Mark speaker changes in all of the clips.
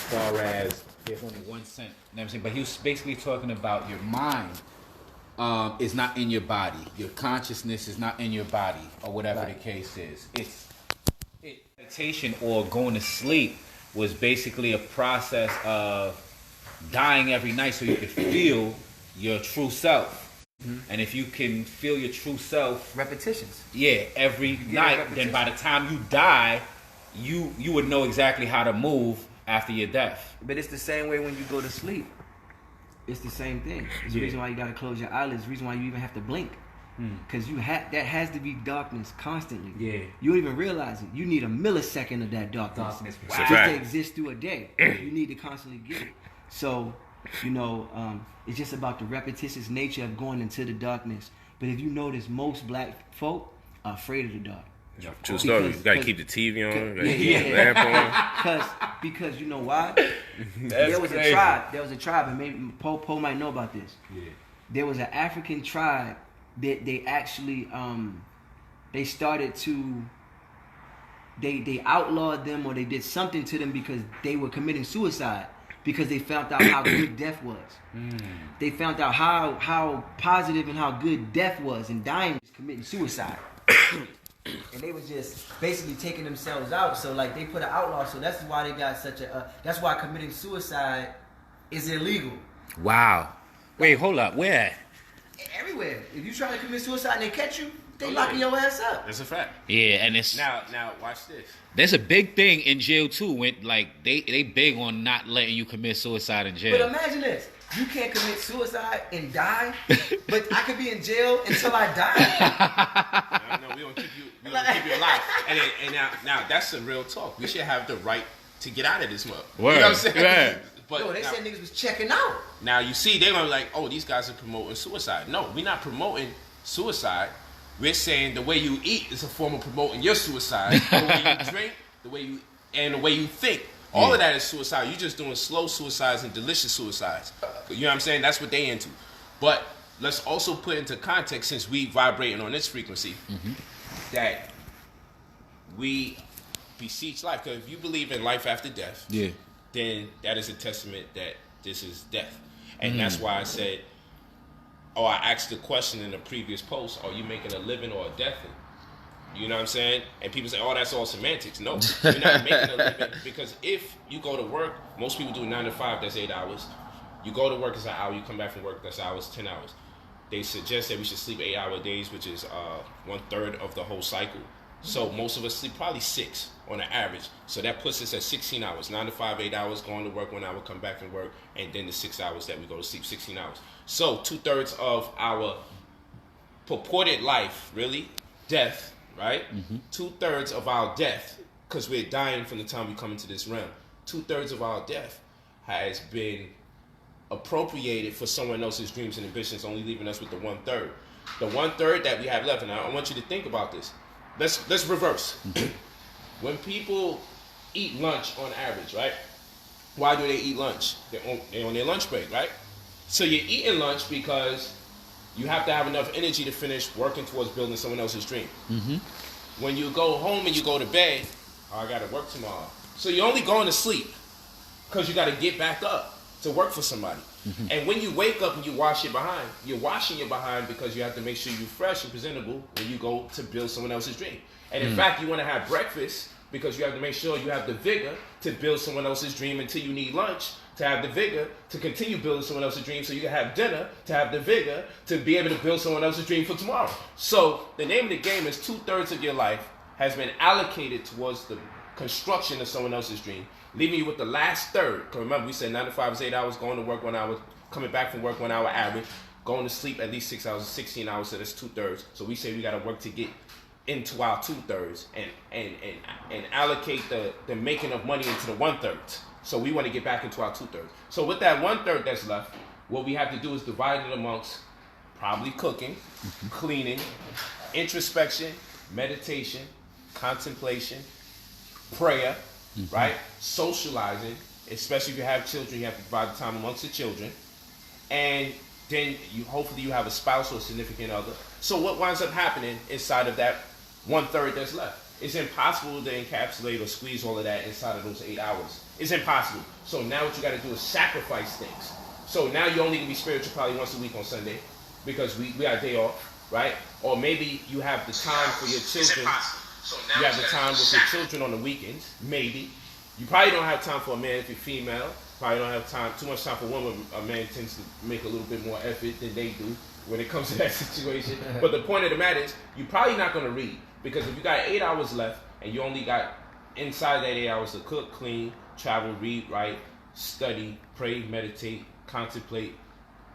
Speaker 1: far as there's only 1 cent. You know what I'm saying? But he was basically talking about your mind is not in your body. Your consciousness is not in your body, or whatever the case is. Meditation or going to sleep was basically a process of dying every night so you could feel your true self. And if you can feel your true self,
Speaker 2: repetitions.
Speaker 1: Yeah, every night. Then by the time you die, you would know exactly how to move after your death.
Speaker 2: But it's the same way when you go to sleep. It's the same thing. It's the reason why you gotta close your eyelids. The reason why you even have to blink. Because that has to be darkness constantly. Yeah. You don't even realize it. You need a millisecond of that darkness. Wow. Just to exist through a day. You need to constantly get it. So, it's just about the repetitious nature of going into the darkness. But if you notice, most black folk are afraid of the dark.
Speaker 3: True story. You gotta keep the TV on.
Speaker 2: Because you know why? There was a tribe, and maybe Poe might know about this. Yeah. There was an African tribe that they actually they started to they outlawed them, or they did something to them because they were committing suicide. Because they found out how good death was. They found out how positive and how good death was, and dying was committing suicide. And they was just basically taking themselves out. So like they put an outlaw. So that's why they got such a. That's why committing suicide is illegal.
Speaker 1: Wow. Wait, hold up. Where?
Speaker 2: Everywhere. If you try to commit suicide and they catch you, they locking your ass up.
Speaker 3: That's a fact.
Speaker 1: Yeah, and it's
Speaker 3: now watch this.
Speaker 1: There's a big thing in jail too. When like they big on not letting you commit suicide in jail.
Speaker 2: But imagine this: you can't commit suicide and die, but I could be in jail until I die.
Speaker 3: No, we don't keep you. We don't keep you alive. And now that's the real talk. We should have the right to get out of this mug. You know what I'm saying?
Speaker 1: Yeah.
Speaker 2: But no, they said niggas was checking out.
Speaker 3: Now you see, they're gonna be like, oh, these guys are promoting suicide. No, we're not promoting suicide. We're saying the way you eat is a form of promoting your suicide. The way you drink, the way you think. All of that is suicide. You're just doing slow suicides and delicious suicides. You know what I'm saying? That's what they into. But let's also put into context, since we vibrating on this frequency, that we beseech life. Because if you believe in life after death, then that is a testament that this is death. And that's why I said, I asked the question in the previous post, are you making a living or a death? You know what I'm saying? And people say, that's all semantics. No, you're not making a living. Because if you go to work, most people do 9 to 5, that's 8 hours. You go to work, it's an hour. You come back from work, that's hours, 10 hours. They suggest that we should sleep 8-hour days, which is 1/3 of the whole cycle. So most of us sleep probably 6 on an average. So that puts us at 16 hours. 9 to 5, 8 hours, going to work 1 hour, come back from work, and then the 6 hours that we go to sleep, 16 hours. So 2/3 of our purported life, really, death, right? 2/3 of our death, because we're dying from the time we come into this realm. 2/3 of our death has been appropriated for someone else's dreams and ambitions, only leaving us with the 1/3. The 1/3 that we have left, and I want you to think about this. Let's reverse. When people eat lunch on average, right? Why do they eat lunch? They're on their lunch break, right? So you're eating lunch because you have to have enough energy to finish working towards building someone else's dream. When you go home and you go to bed, I got to work tomorrow. So you're only going to sleep because you got to get back up to work for somebody. And when you wake up and you wash your behind, you're washing your behind because you have to make sure you're fresh and presentable when you go to build someone else's dream. And in fact, you want to have breakfast because you have to make sure you have the vigor to build someone else's dream until you need lunch to have the vigor to continue building someone else's dream, so you can have dinner to have the vigor to be able to build someone else's dream for tomorrow. So the name of the game is 2/3 of your life has been allocated towards the construction of someone else's dream, leaving you with the last third. Because remember, we said 9 to 5 is 8 hours, going to work 1 hour, coming back from work 1 hour average, going to sleep at least 6 hours, 16 hours, so that's 2/3. So we say we got to work to get into our 2/3 and allocate the making of money into the 1/3. So we want to get back into our 2/3. So with that 1/3 that's left, what we have to do is divide it amongst probably cooking, cleaning, introspection, meditation, contemplation, prayer, right? Socializing, especially if you have children, you have to divide the time amongst the children. And then hopefully you have a spouse or a significant other. So what winds up happening inside of that 1/3 that's left? It's impossible to encapsulate or squeeze all of that inside of those 8 hours. It's impossible. So now what you got to do is sacrifice things. So now you only can be spiritual probably once a week on Sunday because we got a day off, right? Or maybe you have the time for your children. So now you have the time with your children on the weekends, maybe. You probably don't have time for a man if you're female. Probably don't have too much time for women. A man tends to make a little bit more effort than they do when it comes to that situation. But the point of the matter is, you're probably not going to read. Because if you got 8 hours left and you only got inside that 8 hours to cook, clean, travel, read, write, study, pray, meditate, contemplate,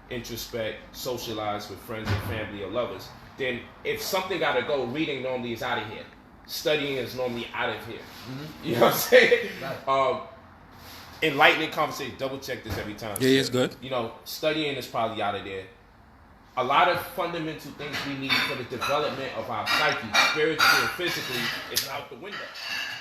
Speaker 3: introspect, socialize with friends and family or lovers, then if something got to go, reading normally is out of here. Studying is normally out of here. Mm-hmm. You know what I'm saying? Right. Enlightening conversation. Double check this every time.
Speaker 1: Yeah, it's good.
Speaker 3: You know, studying is probably out of there. A lot of fundamental things we need for the development of our psyche, spiritually and physically, is out the window.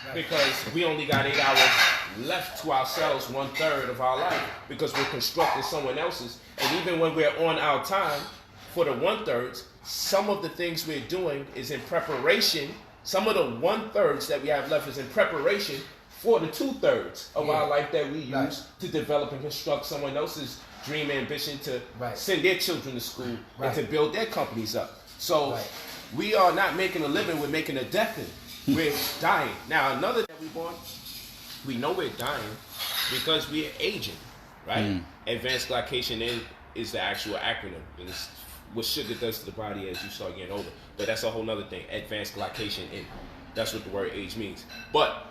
Speaker 3: Right. Because we only got 8 hours left to ourselves, 1/3 of our life, because we're constructing someone else's. And even when we're on our time, for the 1/3, some of the things we're doing is in preparation. Some of the 1/3 that we have left is in preparation for the 2/3 of our life that we use to develop and construct someone else's dream, ambition to send their children to school and to build their companies up. So we are not making a living, we're making a death in. We're dying. Now another that we born, we know we're dying because we're aging, right? Advanced glycation is the actual acronym. And it's what sugar does to the body as you start getting older. But that's a whole nother thing. Advanced glycation in. That's what the word age means. But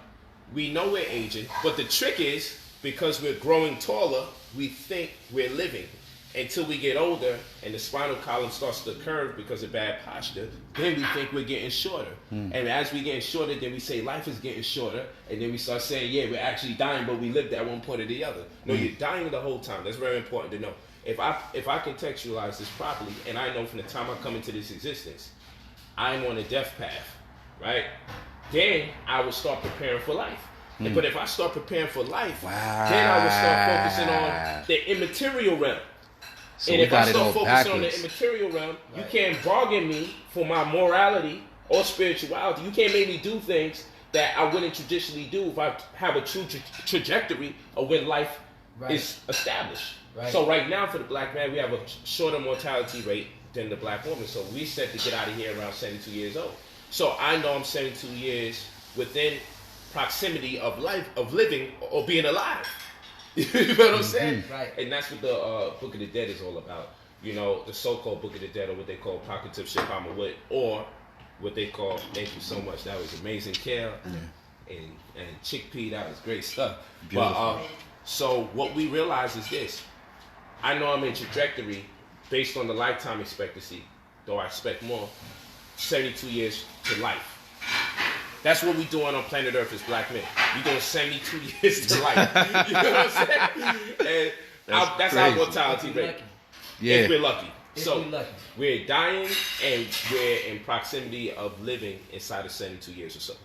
Speaker 3: we know we're aging, but the trick is, because we're growing taller, we think we're living. Until we get older and the spinal column starts to curve because of bad posture, then we think we're getting shorter. And as we're getting shorter, then we say life is getting shorter, and then we start saying, yeah, we're actually dying, but we lived at one point or the other. No, you're dying the whole time. That's very important to know. If I contextualize this properly, and I know from the time I come into this existence, I'm on a death path, right? Then I will start preparing for life. But if I start preparing for life, then I will start focusing on the immaterial realm. So and if I start focusing on the immaterial realm, you can't bargain me for my morality or spirituality. You can't make me do things that I wouldn't traditionally do if I have a true trajectory of when life is established. So right now for the black man, we have a shorter mortality rate than the black woman. So we set to get out of here around 72 years old. So I know I'm 72 years within proximity of life, of living or being alive. You know what I'm saying? Right. And that's what the Book of the Dead is all about. You know, the so-called Book of the Dead, or what they call Pocket Tip Shit Palmer Wood, or what they call, thank you so much, that was amazing, Kale, and chickpea, that was great stuff. But so what we realize is this. I know I'm in trajectory based on the lifetime expectancy, though I expect more, 72 years to life. That's what we doing on planet Earth as black men. We doing 72 years to life. You know what I'm saying? And that's our mortality rate. Yeah. If we're lucky. We're dying and we're in proximity of living inside of 72 years or so.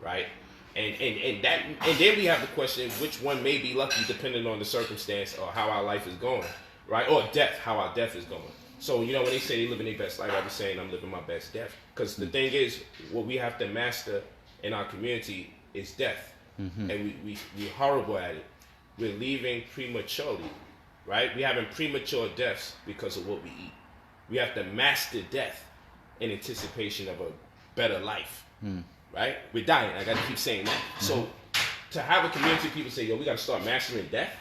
Speaker 3: Right? And then we have the question, which one may be lucky depending on the circumstance or how our life is going. Right? Or death, how our death is going. So, you know, when they say they living their best life, I was saying I'm living my best death. Because the thing is, what we have to master in our community is death. And we're horrible at it. We're leaving prematurely, right? We're having premature deaths because of what we eat. We have to master death in anticipation of a better life, right? We're dying. I got to keep saying that. So to have a community of people say, yo, we got to start mastering death.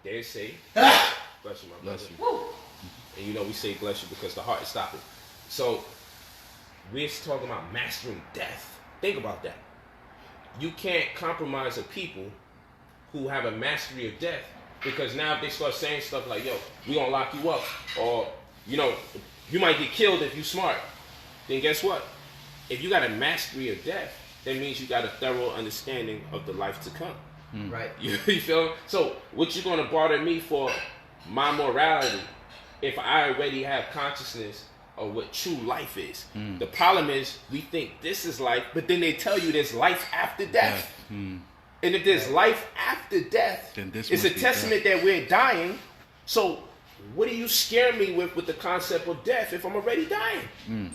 Speaker 3: They say, bless you, my brother. And you know we say bless you because the heart is stopping. So we're talking about mastering death. Think about that. You can't compromise a people who have a mastery of death, because now if they start saying stuff like, yo, we gonna lock you up, or, you know, you might get killed if you smart, then guess what? If you got a mastery of death, that means you got a thorough understanding of the life to come. Right. You feel? So what you gonna barter me for my morality if I already have consciousness of what true life is? The problem is we think this is life, but then they tell you there's life after death. And if there's life after death, then it's a testament that we're dying. So what do you scare me with the concept of death if I'm already dying?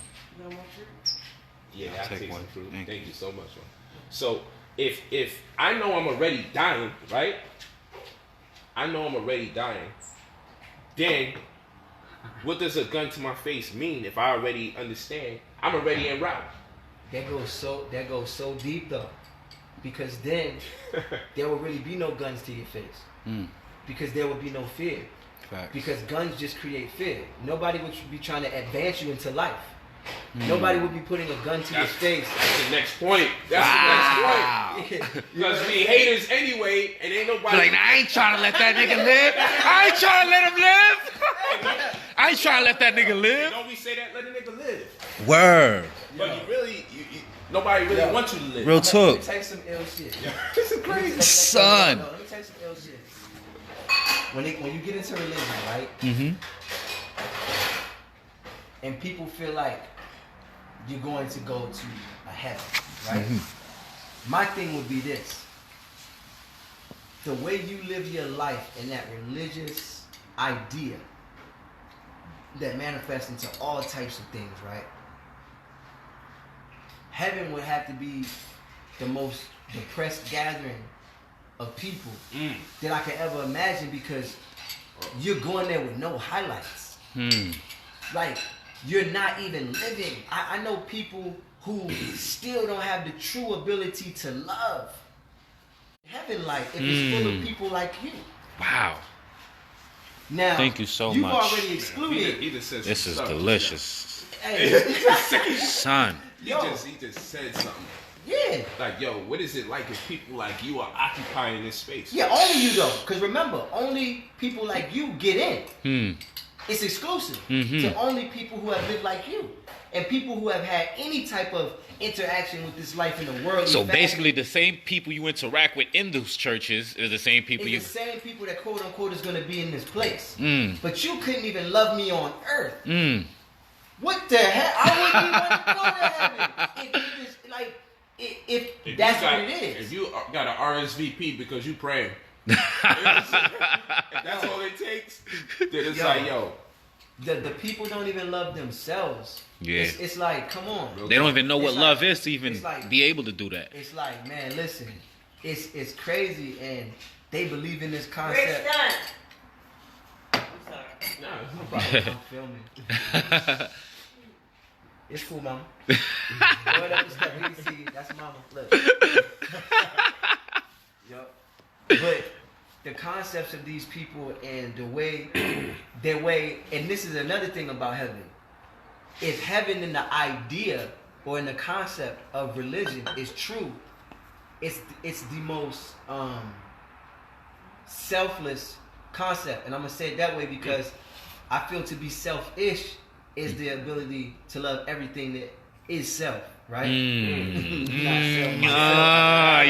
Speaker 3: Yeah, I'll take some fruit. Thank you so much, man. So if I know I'm already dying, right? I know I'm already dying. Then, what does a gun to my face mean if I already understand I'm already en route?
Speaker 2: That goes so deep though, because then there will really be no guns to your face, because there will be no fear.
Speaker 4: Facts.
Speaker 2: Because guns just create fear. Nobody would be trying to advance you into life. Nobody would be putting a gun to your face.
Speaker 3: That's the next point. That's the next point. Because we haters anyway, and ain't nobody.
Speaker 4: Like, I ain't trying to let that nigga live. I ain't trying to let him live. I ain't trying to let that nigga live.
Speaker 3: Don't we say that? Let a nigga live.
Speaker 4: Word.
Speaker 3: But nobody really wants you to live.
Speaker 4: Real talk.
Speaker 2: Let me tell you some ill shit.
Speaker 3: This is crazy.
Speaker 4: Son.
Speaker 2: Let me tell you some ill shit. When you get into religion, right? And people feel like you're going to go to a heaven, right? My thing would be this. The way you live your life in that religious idea that manifests into all types of things, right? Heaven would have to be the most depressed gathering of people that I could ever imagine, because you're going there with no highlights. Like, you're not even living. I know people who still don't have the true ability to love. Heaven, like, if it's full of people like you.
Speaker 4: Wow.
Speaker 2: Now,
Speaker 4: thank you so
Speaker 2: you've
Speaker 4: much.
Speaker 2: already excluded.
Speaker 4: This is delicious.
Speaker 2: Hey,
Speaker 4: Son.
Speaker 3: He just said something.
Speaker 2: yeah.
Speaker 3: Like, yo, what is it like if people like you are occupying this space?
Speaker 2: Yeah, only you though. Because remember, only people like you get in. It's exclusive to only people who have lived like you. And people who have had any type of interaction with this life in the world.
Speaker 4: So basically, the same people you interact with in those churches is the same people
Speaker 2: it's the same people that quote unquote is going to be in this place. But you couldn't even love me on earth. What the hell? I wouldn't even want to go to heaven. If that's what it is.
Speaker 3: If you got an RSVP because you praying, if that's all it takes, then it's like, yo.
Speaker 2: The people don't even love themselves.
Speaker 4: Yeah.
Speaker 2: It's like, come on.
Speaker 4: They don't even know what love is to even
Speaker 2: like,
Speaker 4: be able to do that.
Speaker 2: It's like, man, listen. It's crazy, and they believe in this concept.
Speaker 3: Nah, no problem.
Speaker 2: I'm filming. It's cool, mama. Go ahead up the step. We can see. That's mama. Look. Yup. But the concepts of these people and their way, and this is another thing about heaven. If heaven in the idea or in the concept of religion is true, it's the most selfless concept. And I'm gonna say it that way because I feel to be selfish is the ability to love everything that is self, right?
Speaker 4: You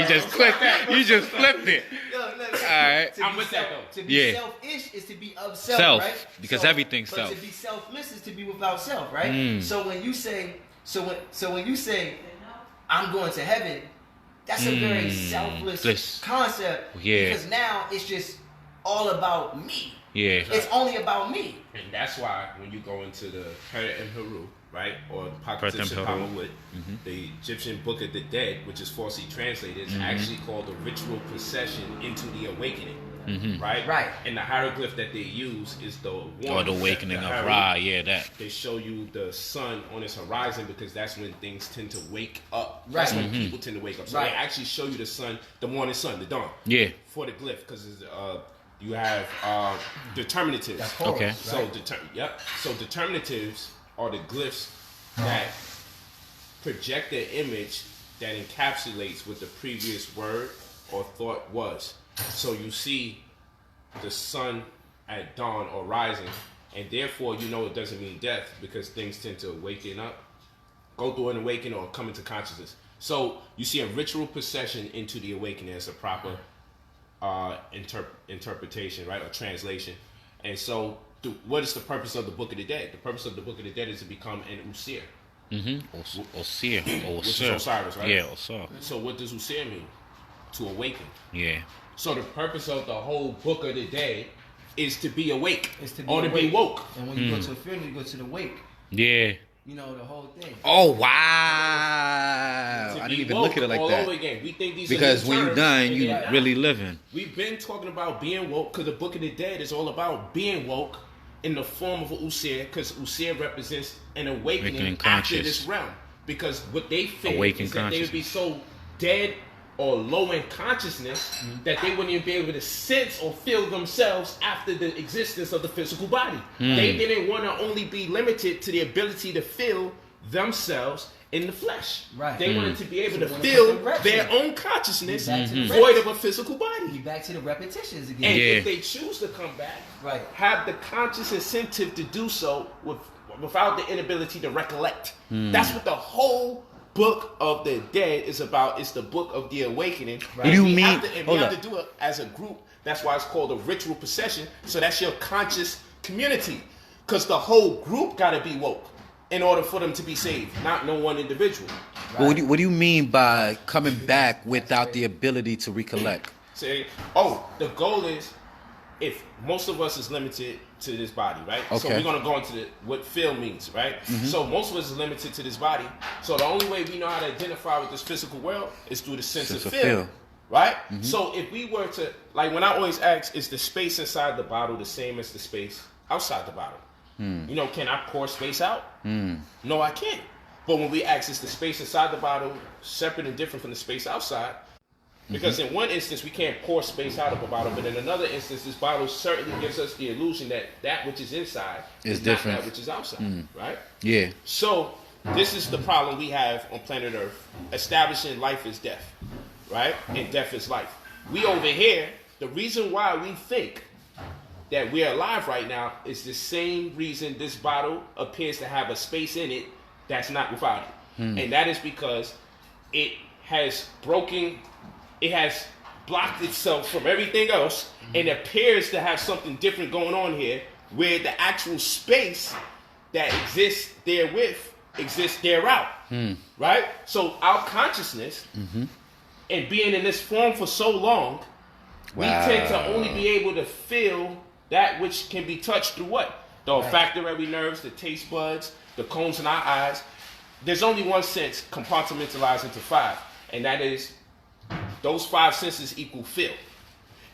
Speaker 4: just flipped it. You just flipped it.
Speaker 2: Look,
Speaker 4: all right.
Speaker 3: I'm with that though.
Speaker 2: To be selfish is to be of self, right?
Speaker 4: Because everything's self.
Speaker 2: But to be selfless is to be without self, right? So when you say, when you say, I'm going to heaven, that's a very selfless concept. Yeah. Because now it's just all about me.
Speaker 4: Yeah.
Speaker 2: It's only about me.
Speaker 3: And that's why when you go into the Heru, right, or the Pocket with the Egyptian Book of the Dead, which is falsely translated, is actually called the ritual procession into the awakening. Right?
Speaker 2: Right.
Speaker 3: And the hieroglyph that they use is the one.
Speaker 4: Or the awakening of Ra, that.
Speaker 3: They show you the sun on its horizon because that's when things tend to wake up.
Speaker 2: Right.
Speaker 3: That's when people tend to wake up. So they actually show you the sun, the morning sun, the dawn.
Speaker 4: Yeah.
Speaker 3: For the glyph, because you have determinatives.
Speaker 2: That's horrible,
Speaker 4: okay.
Speaker 2: Right?
Speaker 3: So determinatives are the glyphs that project an image that encapsulates what the previous word or thought was. So you see the sun at dawn or rising, and therefore you know it doesn't mean death because things tend to awaken up, go through an awakening or come into consciousness. So you see a ritual procession into the awakening as a proper interpretation, right, or translation. And so what is the purpose of the Book of the Dead? The purpose of the Book of the Dead is to become an Usir.
Speaker 4: Osir.
Speaker 3: Which is Osiris, right?
Speaker 4: Yeah, Osir.
Speaker 3: So what does Usir mean? To awaken.
Speaker 4: Yeah.
Speaker 3: So the purpose of the whole Book of the Dead is to be awake.
Speaker 2: Is to be
Speaker 3: or
Speaker 2: awake.
Speaker 3: To be woke.
Speaker 2: And when you go to a funeral, you go to the wake.
Speaker 4: Yeah.
Speaker 2: You know, the whole thing.
Speaker 4: Oh wow! I didn't even look at it like
Speaker 3: all
Speaker 4: that.
Speaker 3: Over again. We think these
Speaker 4: Because
Speaker 3: are
Speaker 4: when you're done, you
Speaker 3: not.
Speaker 4: really living.
Speaker 3: We've been talking about being woke because the Book of the Dead is all about being woke in the form of Useer, because Useer represents an awakening after this realm. Because what they fear is that they would be so dead or low in consciousness that they wouldn't even be able to sense or feel themselves after the existence of the physical body. They didn't want to only be limited to the ability to feel themselves in the flesh.
Speaker 2: Right.
Speaker 3: They wanted to be able to feel their own consciousness void of a physical body.
Speaker 2: Be back to the repetitions again.
Speaker 3: And if they choose to come back,
Speaker 2: right,
Speaker 3: have the conscious incentive to do so without the inability to recollect. That's what the whole Book of the Dead is about. It's the Book of the Awakening.
Speaker 4: Right. What do you mean?
Speaker 3: We have to do it as a group. That's why it's called a ritual procession. So that's your conscious community. Because the whole group got to be woke in order for them to be saved, not no one individual.
Speaker 4: Right. Well, what do you mean by coming back without the ability to recollect?
Speaker 3: Say, the goal is, if most of us is limited to this body, right?
Speaker 4: Okay.
Speaker 3: So we're going to go into what feel means, right? So most of us is limited to this body. So the only way we know how to identify with this physical world is through the sense of feel. Right? So if we were to, like when I always ask, is the space inside the bottle the same as the space outside the bottle? You know, can I pour space out? No, I can't. But when we ask, is the space inside the bottle separate and different from the space outside? Because in one instance, we can't pour space out of a bottle, but in another instance, this bottle certainly gives us the illusion that that which is inside is different, not that which is outside, right?
Speaker 4: Yeah.
Speaker 3: So this is the problem we have on planet Earth, establishing life is death, right? And death is life. We over here, the reason why we think that we're alive right now is the same reason this bottle appears to have a space in it that's not without it. And that is because it has blocked itself from everything else and appears to have something different going on here, where the actual space that exists therewith exists thereout. Right? So our consciousness and being in this form for so long, we tend to only be able to feel that which can be touched through what? The olfactory nerves, the taste buds, the cones in our eyes. There's only one sense compartmentalized into 5, and that is those 5 senses equal feel.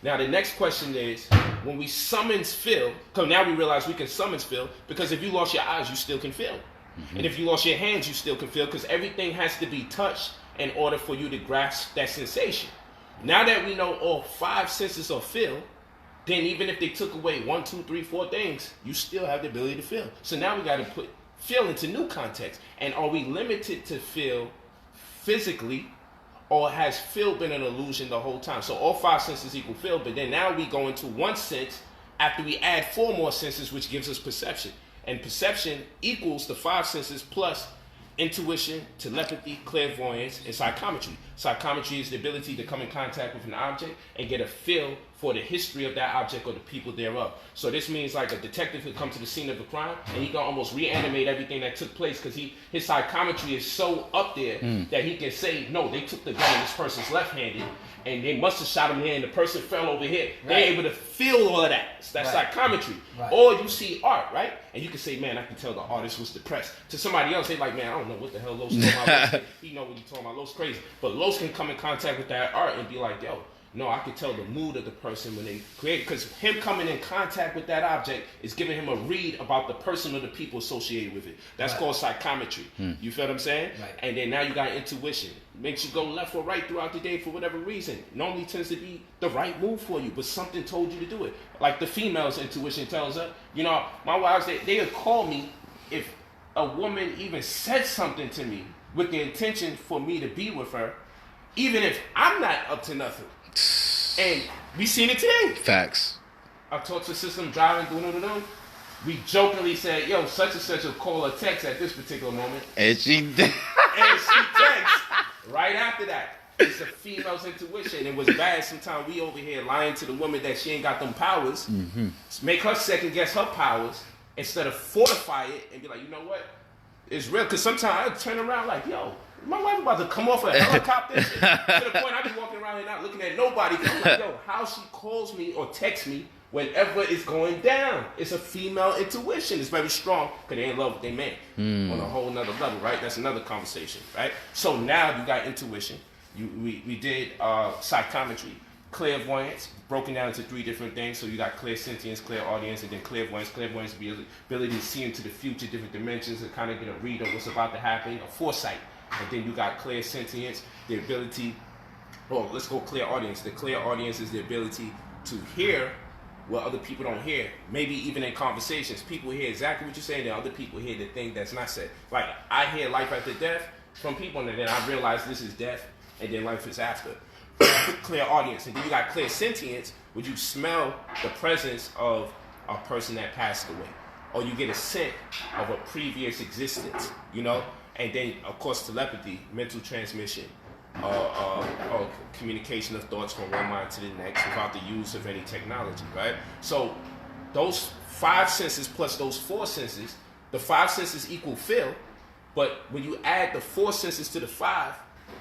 Speaker 3: Now the next question is, when we summons feel, because now we realize we can summons feel, because if you lost your eyes, you still can feel. And if you lost your hands, you still can feel, because everything has to be touched in order for you to grasp that sensation. Now that we know all 5 senses are feel, then even if they took away 1, 2, 3, 4 things, you still have the ability to feel. So now we got to put feel into new context. And are we limited to feel physically, or has feel been an illusion the whole time? So all 5 senses equal feel, but then now we go into one sense after we add 4 more senses, which gives us perception. And perception equals the 5 senses plus intuition, telepathy, clairvoyance, and psychometry. Psychometry is the ability to come in contact with an object and get a feel for the history of that object or the people thereof. So this means like a detective could come to the scene of a crime and he can almost reanimate everything that took place, because his psychometry is so up there that he can say, no, they took the gun in this person's left-handed and they must have shot him here and the person fell over here. Right. They're able to feel all of that. That's psychometry. Right. Or you see art, right? And you can say, man, I can tell the artist was depressed. To somebody else, they like, man, I don't know what the hell Los talking about. He know what he's talking about. Los crazy. But Los can come in contact with that art and be like, yo, no, I can tell the mood of the person when they create, because him coming in contact with that object is giving him a read about the person or the people associated with it. That's called psychometry. You feel what I'm saying? Right. And then now you got intuition. Makes you go left or right throughout the day for whatever reason. Normally tends to be the right move for you, but something told you to do it. Like the female's intuition tells her, you know, my wives, they would call me if a woman even said something to me with the intention for me to be with her, even if I'm not up to nothing. And we seen it today.
Speaker 4: Facts.
Speaker 3: I talked to a system driving, we jokingly said, yo, such and such will call or text at this particular moment.
Speaker 4: And she did.
Speaker 3: And she texts right after that. It's a female's intuition. It was bad. Sometimes we over here lying to the woman that she ain't got them powers. Make her second guess her powers instead of fortify it and be like, you know what? It's real. Because sometimes I turn around like, yo, My wife about to come off a helicopter to the point I be walking around here not looking at nobody. I'm like, yo, how she calls me or texts me whenever it's going down. It's a female intuition. It's very strong because they in love with their man on a whole nother level, right? That's another conversation, right? So now you got intuition. We did psychometry, clairvoyance, broken down into 3 different things. So you got clairsentience, clairaudience, and then clairvoyance. Clairvoyance is the ability to see into the future, different dimensions, and kind of get a read of what's about to happen, a foresight. And then you got clairsentience, the ability, let's go clairaudience. The clairaudience is the ability to hear what other people don't hear. Maybe even in conversations, people hear exactly what you're saying, and other people hear the thing that's not said. Like, I hear life after death from people, and then I realize this is death, and then life is after. Clairaudience. And then you got clairsentience, where you smell the presence of a person that passed away. Or you get a scent of a previous existence, you know? And then, of course, telepathy, mental transmission, communication of thoughts from one mind to the next without the use of any technology, right? So those 5 senses plus those 4 senses, the 5 senses equal feel, but when you add the 4 senses to the 5,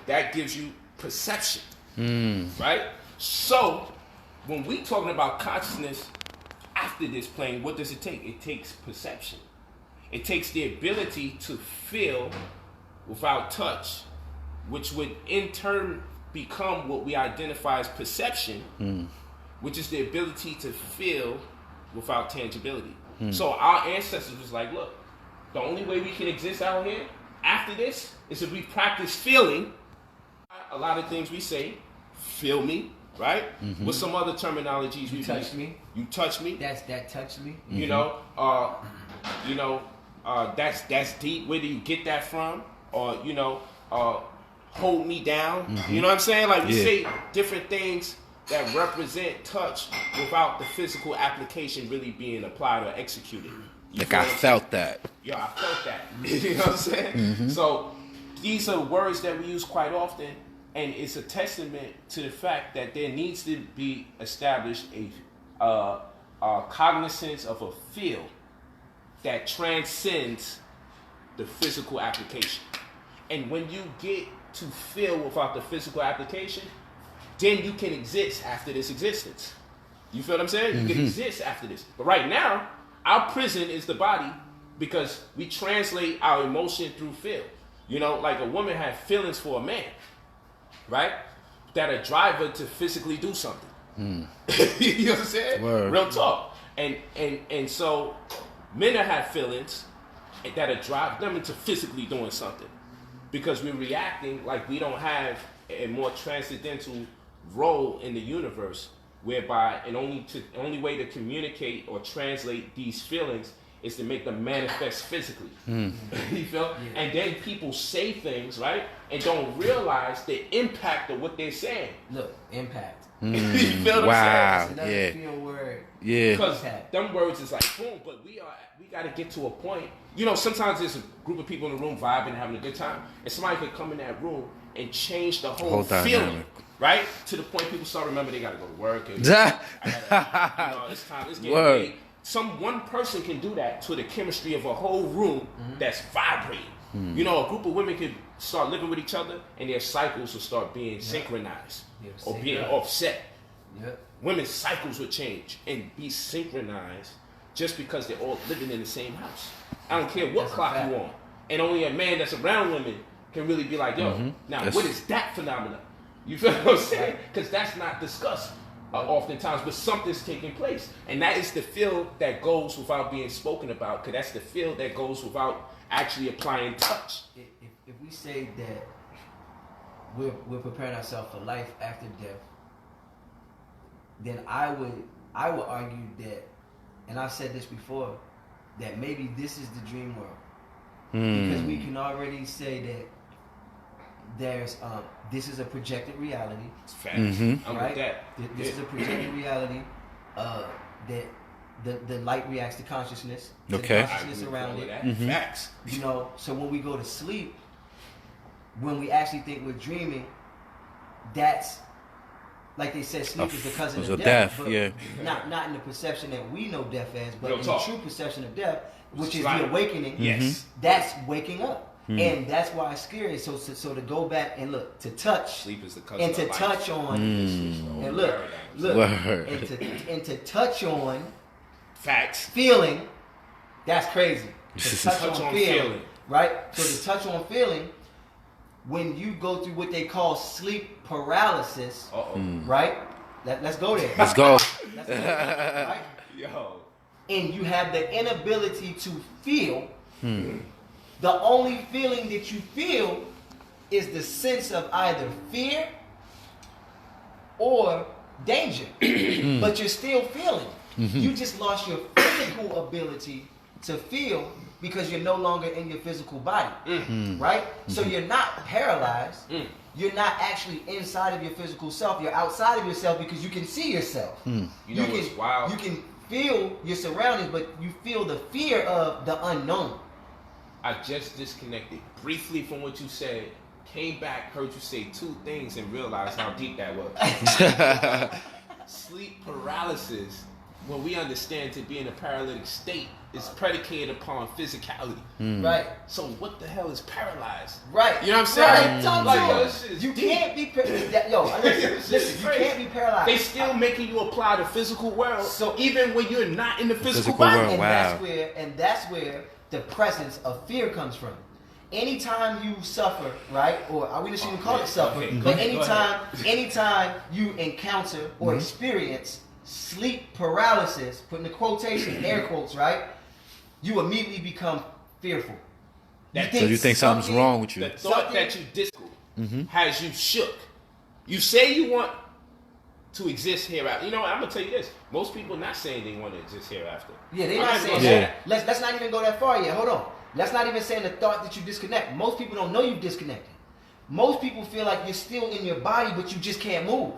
Speaker 3: that gives you perception, right? So when we talking about consciousness after this plane, what does it take? It takes perception. It takes the ability to feel without touch, which would in turn become what we identify as perception, which is the ability to feel without tangibility. So our ancestors was like, look, the only way we can exist out here after this is if we practice feeling. A lot of things we say, feel me, right? With some other terminologies,
Speaker 2: You touch me.
Speaker 3: You touch me.
Speaker 2: That touch me.
Speaker 3: You know, that's deep. Where do you get that from? Or hold me down. You know what I'm saying? Like we say different things that represent touch without the physical application really being applied or executed.
Speaker 4: Like I felt that.
Speaker 3: Yo, I felt that. You know what I'm saying? So these are words that we use quite often, and it's a testament to the fact that there needs to be established a cognizance of a feel that transcends the physical application. And when you get to feel without the physical application, then you can exist after this existence. You feel what I'm saying? You can exist after this. But right now, our prison is the body because we translate our emotion through feel. You know, like a woman has feelings for a man, right? That are drive her to physically do something. You know what I'm saying?
Speaker 4: Word.
Speaker 3: Real talk. And so men have feelings that are drive them into physically doing something. Because we're reacting like we don't have a more transcendental role in the universe, whereby the only way to communicate or translate these feelings is to make them manifest physically. You feel? Yeah. And then people say things, right, and don't realize the impact of what they're saying.
Speaker 2: Look, impact.
Speaker 3: You feel what
Speaker 4: Wow.
Speaker 3: I'm saying?
Speaker 2: It's another
Speaker 4: Yeah.
Speaker 2: feel word.
Speaker 4: Yeah.
Speaker 3: Because them words is like boom, but we got to get to a point. You know, sometimes there's a group of people in the room vibing, having a good time, and somebody could come in that room and change the whole feeling,
Speaker 4: dynamic.
Speaker 3: right? To the point people start remember they got to go to work. And, it's time. It's getting
Speaker 4: Word.
Speaker 3: late. One person can do that to the chemistry of a whole room that's vibrating. You know, a group of women could start living with each other, and their cycles will start being synchronized or being offset.
Speaker 2: Yep.
Speaker 3: Women's cycles would change and be synchronized just because they're all living in the same house. I don't care what
Speaker 2: That's
Speaker 3: clock
Speaker 2: a fact.
Speaker 3: you on. And only a man that's around women can really be like, yo, now what is that phenomenon? You feel what I'm saying? Because that's not discussed oftentimes, but something's taking place. And that is the feel that goes without being spoken about, because that's the feel that goes without actually applying touch.
Speaker 2: If we say that we're preparing ourselves for life after death, then I would argue that, and I've said this before, that maybe this is the dream world. Because we can already say that there's this is a projected reality.
Speaker 3: It's facts. I'm
Speaker 2: right?
Speaker 3: with that.
Speaker 2: This is a projected reality that the light reacts to consciousness.
Speaker 4: Okay.
Speaker 2: The consciousness around it.
Speaker 3: Facts.
Speaker 2: You know, so when we go to sleep, when we actually think we're dreaming, that's like they said, sleep is the cousin of death. But
Speaker 4: yeah.
Speaker 2: Not in the perception that we know death as, but
Speaker 3: Real
Speaker 2: in
Speaker 3: talk.
Speaker 2: the true perception of death, which is
Speaker 3: Right.
Speaker 2: the awakening.
Speaker 3: Yes.
Speaker 2: That's waking up. And that's why it's scary. So to go back and look, to touch,
Speaker 3: Sleep is the custom
Speaker 2: and to
Speaker 3: of life.
Speaker 2: touch on, and look, and to touch on
Speaker 3: Facts.
Speaker 2: feeling, that's crazy. To touch
Speaker 3: Touch
Speaker 2: on
Speaker 3: on
Speaker 2: feeling,
Speaker 3: feeling.
Speaker 2: right? So to touch on feeling, when you go through what they call sleep paralysis, right? Let's go there.
Speaker 4: Let's go.
Speaker 2: Let's go there, right?
Speaker 3: Yo.
Speaker 2: And you have the inability to feel. The only feeling that you feel is the sense of either fear or danger. But you're still feeling. You just lost your physical ability to feel because you're no longer in your physical body. Right? So you're not paralyzed. You're not actually inside of your physical self. You're outside of yourself because you can see yourself.
Speaker 3: You know what's wild?
Speaker 2: You can feel your surroundings, but you feel the fear of the unknown.
Speaker 3: I just disconnected briefly from what you said, came back, heard you say two things, and realized how deep that was. Sleep paralysis, when we understand to be in a paralytic state, is predicated upon physicality.
Speaker 2: Right.
Speaker 3: So what the hell is paralyzed?
Speaker 2: Right.
Speaker 3: You know what I'm saying?
Speaker 2: Right. Talk
Speaker 3: Like,
Speaker 2: to
Speaker 3: yo,
Speaker 2: him.
Speaker 3: this shit is
Speaker 2: You
Speaker 3: deep.
Speaker 2: can't be listen, you can't be paralyzed.
Speaker 3: They still making you apply the physical world,
Speaker 2: So-
Speaker 3: even when you're not in the physical
Speaker 4: Physical
Speaker 3: body.
Speaker 4: world.
Speaker 2: And
Speaker 4: Wow.
Speaker 2: that's where the presence of fear comes from. Anytime you suffer, right? Or we just even call it suffer,
Speaker 3: okay.
Speaker 2: but
Speaker 3: Go
Speaker 2: anytime you encounter or experience sleep paralysis, putting the quotation, air quotes, right? You immediately become fearful.
Speaker 3: So
Speaker 4: you think something's wrong with you?
Speaker 3: The thought that you has you shook. You say you want to exist hereafter. You know what? I'm gonna tell you this. Most people not saying they want to exist hereafter.
Speaker 2: Yeah, they're
Speaker 3: I'm
Speaker 2: not
Speaker 3: not
Speaker 2: saying
Speaker 3: gonna
Speaker 4: Yeah.
Speaker 2: that. Let's not even go that far yet. Hold on. Let's not even say the thought that you disconnect. Most people don't know you've disconnected. Most people feel like you're still in your body, but you just can't move.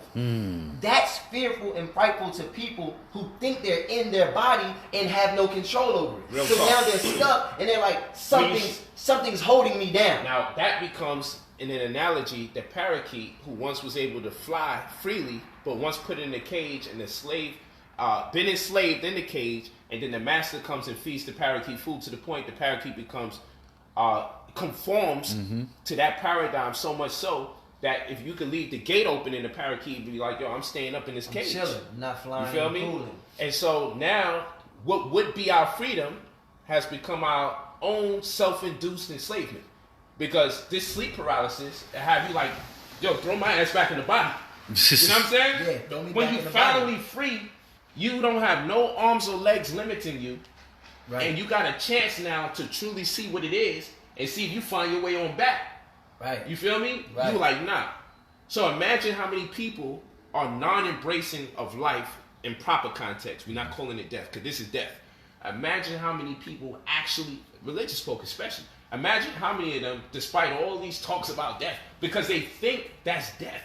Speaker 2: That's fearful and frightful to people who think they're in their body and have no control over it.
Speaker 3: Real
Speaker 2: So
Speaker 3: talk.
Speaker 2: now they're stuck and they're like, something's holding me down.
Speaker 3: Now that becomes in an analogy, the parakeet who once was able to fly freely, but once put in a cage and the slave, been enslaved in the cage, and then the master comes and feeds the parakeet food to the point the parakeet becomes conforms to that paradigm so much so that if you could leave the gate open in the parakeet be like, yo, I'm staying up in this cage.
Speaker 2: Chilling, not flying.
Speaker 3: You feel
Speaker 2: and
Speaker 3: me?
Speaker 2: cooling.
Speaker 3: And so now, what would be our freedom has become our own self-induced enslavement. Because this sleep paralysis have you like, yo, throw my ass back in the body. You know what I'm saying?
Speaker 2: Yeah, throw me
Speaker 3: when
Speaker 2: back
Speaker 3: you
Speaker 2: in the
Speaker 3: finally
Speaker 2: body.
Speaker 3: free, you don't have no arms or legs limiting you.
Speaker 2: Right.
Speaker 3: And you got a chance now to truly see what it is and see if you find your way on back.
Speaker 2: Right.
Speaker 3: You feel me?
Speaker 2: Right.
Speaker 3: You like, nah. So imagine how many people are non-embracing of life in proper context. We're not calling it death, because this is death. Imagine how many people actually, religious folk especially, imagine how many of them, despite all these talks about death, because they think that's death,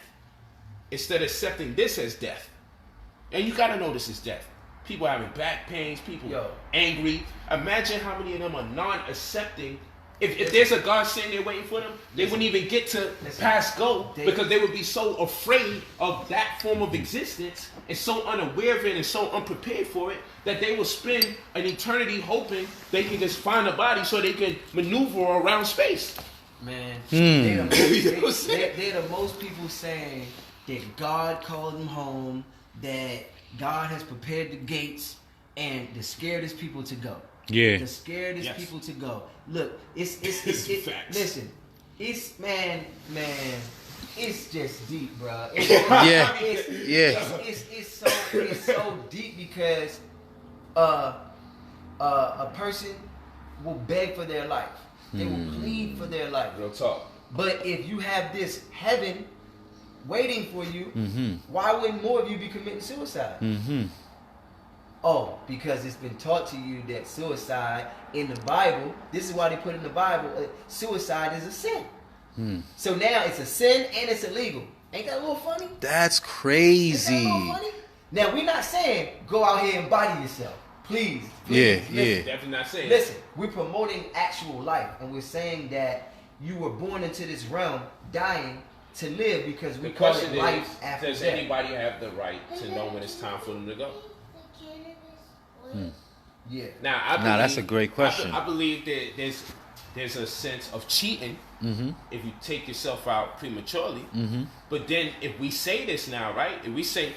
Speaker 3: instead of accepting this as death. And you gotta know this is death. People having back pains, people angry. Imagine how many of them are non-accepting. If there's a God sitting there waiting for them, they wouldn't even get to pass go because they would be so afraid of that form of existence and so unaware of it and so unprepared for it that they will spend an eternity hoping they can just find a body so they can maneuver around space.
Speaker 2: Man,
Speaker 3: You know what I'm saying?
Speaker 2: they're the most people saying that God called them home, that God has prepared the gates, and the scaredest people to go.
Speaker 4: Yeah.
Speaker 2: The scaredest people to go. Look, it's
Speaker 3: Facts.
Speaker 2: listen, it's man, it's just deep, bro. It's,
Speaker 4: Yeah.
Speaker 2: It's so deep because a person will beg for their life. They will plead for their life.
Speaker 3: Real talk.
Speaker 2: But if you have this heaven waiting for you, why wouldn't more of you be committing suicide? Oh, because it's been taught to you that suicide in the Bible, this is why they put in the Bible, suicide is a sin. So now it's a sin and it's illegal. Ain't that a little funny?
Speaker 4: That's
Speaker 2: Ain't that a
Speaker 4: crazy.
Speaker 2: little funny? Now, we're not saying go out here and body yourself. Please.
Speaker 4: Yeah,
Speaker 2: listen.
Speaker 4: yeah.
Speaker 3: Definitely not saying.
Speaker 2: Listen, we're promoting actual life, and we're saying that you were born into this realm, dying to live, because we
Speaker 3: The
Speaker 2: call
Speaker 3: question
Speaker 2: it life
Speaker 3: is,
Speaker 2: after
Speaker 3: does
Speaker 2: death.
Speaker 3: anybody have the right to know when it's time for them to go?
Speaker 2: Yeah.
Speaker 3: Now, I believe,
Speaker 4: Nah, that's a great question.
Speaker 3: I believe that there's a sense of cheating
Speaker 4: Mm-hmm.
Speaker 3: if you take yourself out prematurely.
Speaker 4: Mm-hmm.
Speaker 3: But then if we say this now, right? If we say,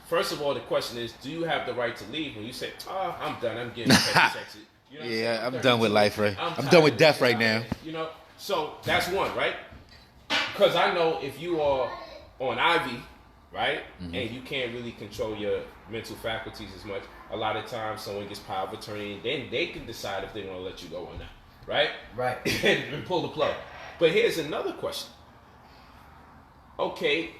Speaker 3: first of all, the question is, do you have the right to leave? When you say, oh, I'm done, I'm getting sexy. You know what
Speaker 4: Yeah,
Speaker 3: I'm
Speaker 4: I'm done with life, right? I'm
Speaker 3: tired
Speaker 4: done with
Speaker 3: of
Speaker 4: death
Speaker 3: this
Speaker 4: right
Speaker 3: out
Speaker 4: now.
Speaker 3: here, you know? So that's one, right? Because I know if you are on IV, right, and you can't really control your mental faculties as much, a lot of times someone gets power of attorney, and then they can decide if they want to let you go or not, right?
Speaker 2: Right.
Speaker 3: And pull the plug. But here's another question. Okay,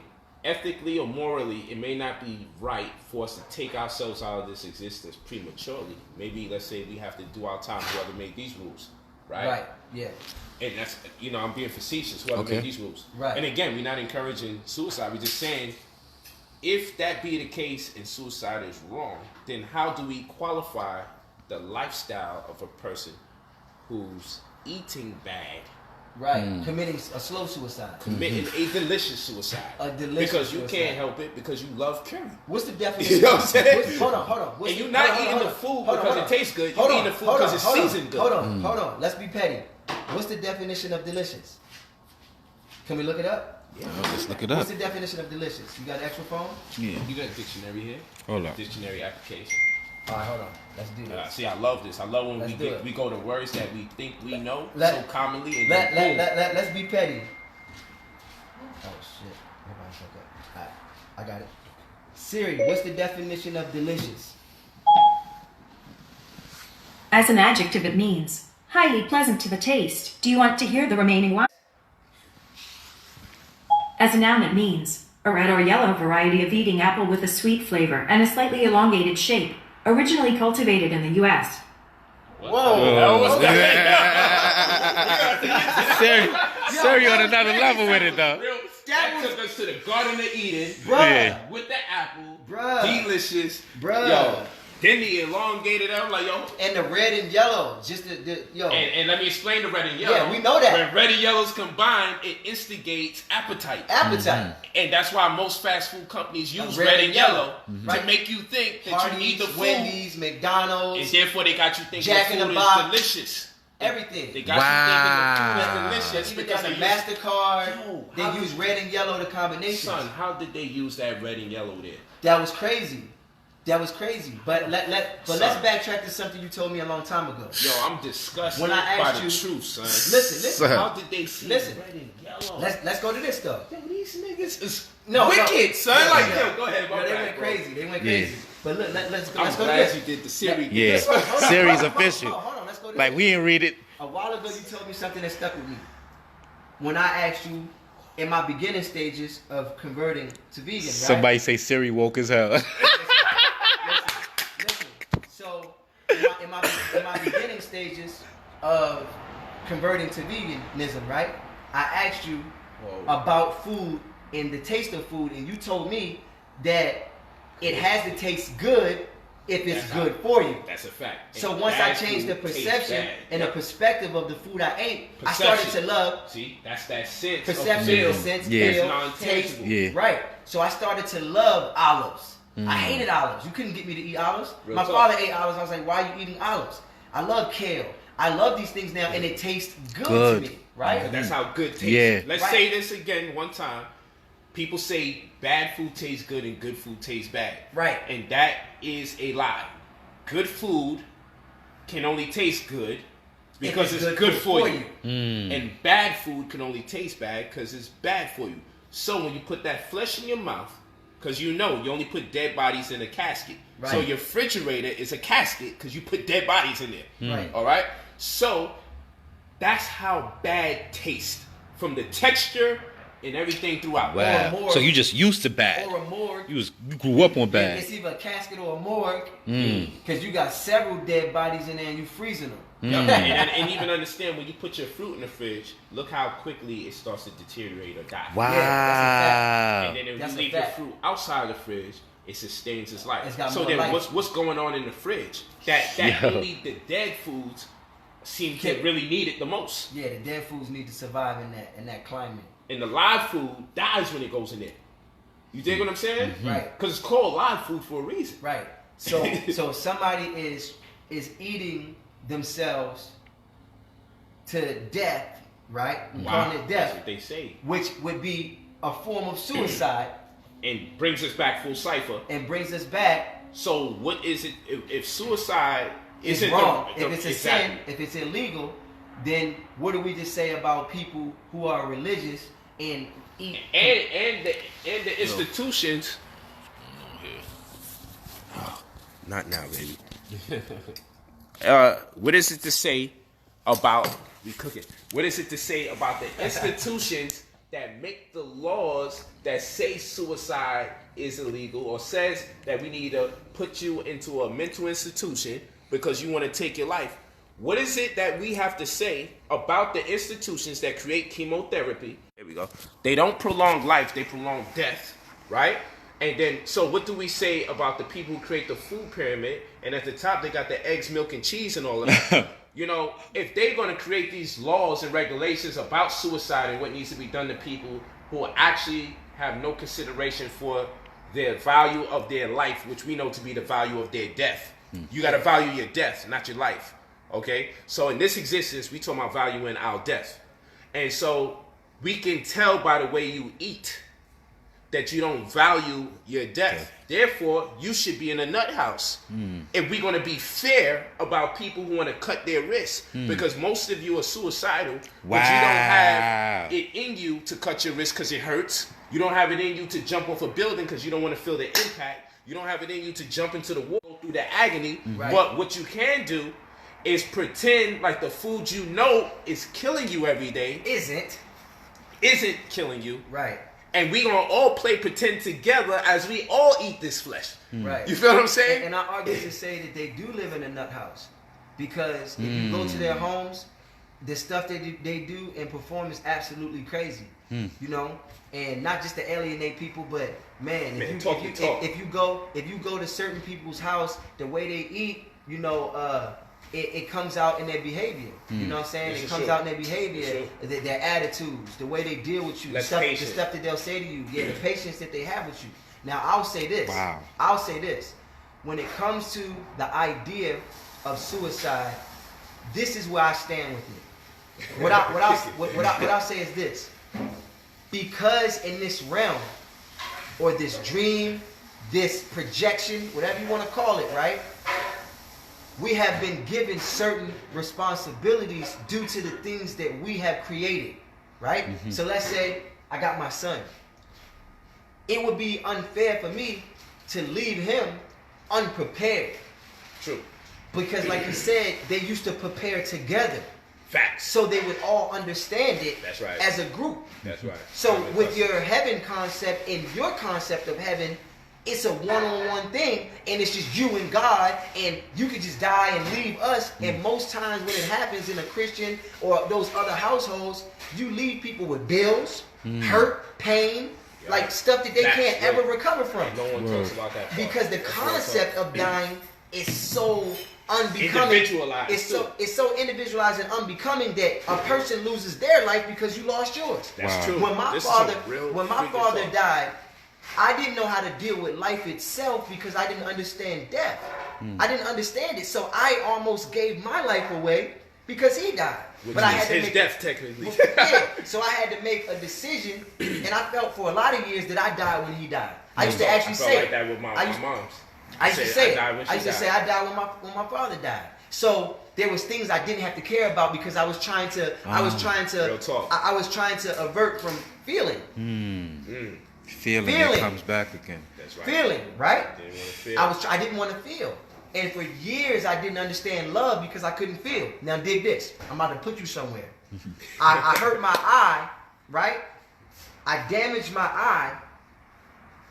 Speaker 3: ethically or morally, it may not be right for us to take ourselves out of this existence prematurely. Maybe, let's say, we have to do our time, whoever made these rules, right?
Speaker 2: Right. Yeah.
Speaker 3: And that's, I'm being facetious, whoever made these rules.
Speaker 2: Right.
Speaker 3: And again, we're not encouraging suicide. We're just saying, if that be the case and suicide is wrong, then how do we qualify the lifestyle of a person who's eating bad,
Speaker 2: Right. Committing a slow suicide.
Speaker 3: committing a delicious suicide?
Speaker 2: A delicious
Speaker 3: because you
Speaker 2: suicide.
Speaker 3: can't help it because you love curry.
Speaker 2: What's the definition?
Speaker 3: You know what I'm saying?
Speaker 2: Hold on.
Speaker 3: And you're not eating the food because it tastes good. You're eating the food because it's seasoned good.
Speaker 2: Hold on. Let's be petty. What's the definition of delicious? Can we look it up?
Speaker 3: Yeah.
Speaker 4: Let's look it up.
Speaker 2: What's the definition of delicious? You got an extra phone?
Speaker 4: Yeah.
Speaker 3: You got a dictionary here?
Speaker 4: Hold on.
Speaker 3: Dictionary application.
Speaker 2: All right, hold on. Let's do this.
Speaker 3: See, I love this. I love when
Speaker 2: Let's do it.
Speaker 3: we go to words that we think we know
Speaker 2: Let-
Speaker 3: so commonly. And then boom.
Speaker 2: Let's be petty. Oh shit. Everybody's okay. All right, I got it. Siri, what's the definition of delicious?
Speaker 5: As an adjective, it means highly pleasant to the taste. Do you want to hear the remaining one? As a noun, it means a red or yellow variety of eating apple with a sweet flavor and a slightly elongated shape, originally cultivated in the U.S.
Speaker 4: Siri on another level with it, though.
Speaker 3: That took us to the Garden of Eden,
Speaker 2: Bruh.
Speaker 3: with the apple,
Speaker 2: Bruh.
Speaker 3: delicious,
Speaker 2: Bruh.
Speaker 3: Yo, then the elongated, I'm like, yo.
Speaker 2: And the red and yellow, just yo.
Speaker 3: And let me explain the red and yellow.
Speaker 2: Yeah, we know that.
Speaker 3: When red and yellows combine, it instigates appetite.
Speaker 2: Appetite.
Speaker 3: And that's why most fast food companies use
Speaker 2: Red
Speaker 3: red
Speaker 2: and
Speaker 3: and yellow
Speaker 2: Right.
Speaker 3: to make you think that
Speaker 2: Hardee's,
Speaker 3: you need the food.
Speaker 2: Wendy's, McDonald's,
Speaker 3: And therefore they got you thinking
Speaker 2: Jack
Speaker 3: the
Speaker 2: in the
Speaker 3: food
Speaker 2: Box.
Speaker 3: is delicious.
Speaker 2: everything.
Speaker 3: They got you thinking the food is delicious
Speaker 2: Even
Speaker 3: because
Speaker 2: got
Speaker 3: they
Speaker 2: a
Speaker 3: use,
Speaker 2: MasterCard.
Speaker 3: Yo,
Speaker 2: They
Speaker 3: how
Speaker 2: use
Speaker 3: did-
Speaker 2: red and yellow, the combination.
Speaker 3: Son, how did they use that red and yellow there?
Speaker 2: That was crazy. But let's backtrack to something you told me a long time ago.
Speaker 3: Yo, I'm disgusted
Speaker 2: When I asked
Speaker 3: by the
Speaker 2: you-
Speaker 3: truth, son.
Speaker 2: Listen.
Speaker 3: How did they see
Speaker 2: Listen.
Speaker 3: red and yellow?
Speaker 2: Let's go to this though.
Speaker 3: Yo, these niggas is
Speaker 2: No,
Speaker 3: wicked, son.
Speaker 2: Yeah,
Speaker 3: like,
Speaker 2: yeah.
Speaker 3: yo, go ahead.
Speaker 2: No,
Speaker 3: my
Speaker 2: they
Speaker 3: bad,
Speaker 2: went
Speaker 3: bro.
Speaker 2: crazy. They went
Speaker 4: Yeah.
Speaker 2: crazy. But look, let's go.
Speaker 3: I'm
Speaker 2: Let's go to
Speaker 3: glad
Speaker 2: this.
Speaker 3: you did the Siri.
Speaker 4: Yeah.
Speaker 2: Hold on,
Speaker 4: Siri's
Speaker 2: hold on,
Speaker 4: official.
Speaker 2: Hold on, let's go to
Speaker 4: Like,
Speaker 2: this.
Speaker 4: we didn't read it.
Speaker 2: A while ago, you told me something that stuck with me. When I asked you, in my beginning stages of converting to vegan, right?
Speaker 4: Somebody say Siri woke as hell.
Speaker 2: Listen. So, in my beginning stages of converting to veganism, right? I asked you about food and the taste of food, and you told me that it has to taste good if it's
Speaker 3: That's
Speaker 2: good
Speaker 3: how-
Speaker 2: for you.
Speaker 3: That's a fact.
Speaker 2: So
Speaker 3: And
Speaker 2: once I
Speaker 3: bad
Speaker 2: changed the
Speaker 3: food tastes
Speaker 2: perception
Speaker 3: bad.
Speaker 2: and the
Speaker 3: Yep.
Speaker 2: perspective of the food I ate, I
Speaker 3: Perception.
Speaker 2: started to love
Speaker 3: See, that's that sense.
Speaker 2: perception,
Speaker 3: of
Speaker 2: the sense,
Speaker 4: Yeah.
Speaker 2: feel,
Speaker 3: Non-tangible.
Speaker 2: taste.
Speaker 4: Yeah.
Speaker 2: Right. So I started to love olives. I hated olives. You couldn't get me to eat olives.
Speaker 3: Real
Speaker 2: My
Speaker 3: talk.
Speaker 2: father ate olives. I was like, why are you eating olives? I love kale. I love these things now, and it tastes good to me. Right?
Speaker 3: That's how good tastes.
Speaker 4: Yeah.
Speaker 3: Let's
Speaker 2: Right.
Speaker 3: say this again one time. People say bad food tastes good and good food tastes bad.
Speaker 2: Right.
Speaker 3: And that is a lie. Good food can only taste good because
Speaker 2: If
Speaker 3: it's good for you.
Speaker 4: Mm.
Speaker 3: And bad food can only taste bad because it's bad for you. So when you put that flesh in your mouth, because you know you only put dead bodies in a casket.
Speaker 2: Right.
Speaker 3: So your refrigerator is a casket because you put dead bodies in there.
Speaker 2: Right.
Speaker 3: All right? So that's how bad tastes from the texture and everything throughout.
Speaker 2: Or more.
Speaker 4: So you just used to bad.
Speaker 2: Or a morgue.
Speaker 4: You grew up on bad.
Speaker 2: It's either a casket or a morgue
Speaker 4: Mm.
Speaker 2: because you got several dead bodies in there and you freezing them.
Speaker 3: And even understand when you put your fruit in the fridge, look how quickly it starts to deteriorate or die.
Speaker 4: Wow.
Speaker 3: And then if
Speaker 2: That's
Speaker 3: you
Speaker 2: a
Speaker 3: leave your
Speaker 2: fact.
Speaker 3: fruit outside the fridge, it sustains its life.
Speaker 2: It's got
Speaker 3: So
Speaker 2: more
Speaker 3: then
Speaker 2: life.
Speaker 3: what's going on in the fridge? That
Speaker 4: Yo.
Speaker 3: only the dead foods seem to really need it the most.
Speaker 2: Yeah, the dead foods need to survive in that climate.
Speaker 3: And the live food dies when it goes in there. You dig what I'm saying?
Speaker 2: Right.
Speaker 3: Because it's called live food for a reason.
Speaker 2: Right. So somebody is eating themselves to death, right? We're
Speaker 3: Wow.
Speaker 2: calling it
Speaker 3: That's
Speaker 2: death,
Speaker 3: what they say.
Speaker 2: which would be a form of suicide
Speaker 3: And brings us back full cipher.
Speaker 2: and brings us back.
Speaker 3: So what is it if suicide
Speaker 2: It's
Speaker 3: isn't
Speaker 2: wrong.
Speaker 3: the-
Speaker 2: If it's a
Speaker 3: exactly.
Speaker 2: sin, if it's illegal, then what do we just say about people who are religious and eat?
Speaker 3: and the institutions. Not now, baby. What is it to say about we cooking? What is it to say about the institutions that make the laws that say suicide is illegal, or says that we need to put you into a mental institution because you want to take your life? What is it that we have to say about the institutions that create chemotherapy? There we go. They don't prolong life, they prolong death, right? And then, so what do we say about the people who create the food pyramid? And at the top, they got the eggs, milk, and cheese and all of that. You know, if they're going to create these laws and regulations about suicide and what needs to be done to people who actually have no consideration for the value of their life, which we know to be the value of their death. You got to value your death, not your life. Okay? So in this existence, we talk about valuing our death. And so we can tell by the way you eat that you don't value your death. Therefore, you should be in a nut house. If we're going to be fair about people who want to cut their wrists, because most of you are suicidal, but you don't have it in you to cut your wrist because it hurts. You don't have it in you to jump off a building because you don't want to feel the impact. You don't have it in you to jump into the wall through the agony.
Speaker 2: Right.
Speaker 3: But what you can do is pretend like the food you know is killing you every day isn't killing you.
Speaker 2: Right.
Speaker 3: And we gonna all play pretend together as we all eat this flesh.
Speaker 2: Right.
Speaker 3: You feel what I'm saying?
Speaker 2: And I argue to say that they do live in a nut house, because if you go to their homes, the stuff they do and perform is absolutely crazy. You know, and not just to alienate people, but man, if you go to certain people's house, the way they eat, you know, it comes out in their behavior. You know what I'm saying? It comes out in their behavior, their attitudes, the way they deal with you, the stuff that they'll say to you, the patience that they have with you. Now, I'll say this. I'll say this. When it comes to the idea of suicide, this is where I stand with it. What I'll say is this. Because in this realm, or this dream, this projection, whatever you want to call it, right? We have been given certain responsibilities due to the things that we have created, right? So let's say I got my son. It would be unfair for me to leave him unprepared.
Speaker 3: True.
Speaker 2: Because like you said, they used to prepare together.
Speaker 3: Facts.
Speaker 2: So they would all understand it.
Speaker 3: That's right.
Speaker 2: As a group.
Speaker 3: That's right.
Speaker 2: So with your heaven concept and your concept of heaven, it's a one-on-one thing, and it's just you and God, and you could just die and leave us. And most times when it happens in a Christian or those other households, you leave people with bills, hurt, pain, like stuff that they can't ever recover from.
Speaker 3: No one talks about that part.
Speaker 2: Because the concept of dying is so unbecoming.
Speaker 3: Individualized.
Speaker 2: It's so individualized and unbecoming that a person loses their life because you lost yours.
Speaker 3: That's true.
Speaker 2: When my father died, I didn't know how to deal with life itself because I didn't understand death. I didn't understand it, so I almost gave my life away because he died.
Speaker 3: But I had to make death technically.
Speaker 2: So I had to make a decision, and I felt for a lot of years that I died when he died. I used to actually say
Speaker 3: like that with my mom's.
Speaker 2: I used to say I died when my father died. So there was things I didn't have to care about because I was trying to avert from feeling.
Speaker 4: Feeling that comes back again.
Speaker 3: That's right.
Speaker 2: Feeling, right?
Speaker 3: Feel.
Speaker 2: I didn't want to feel. And for years I didn't understand love because I couldn't feel. Now dig this. I'm about to put you somewhere. I hurt my eye, right? I damaged my eye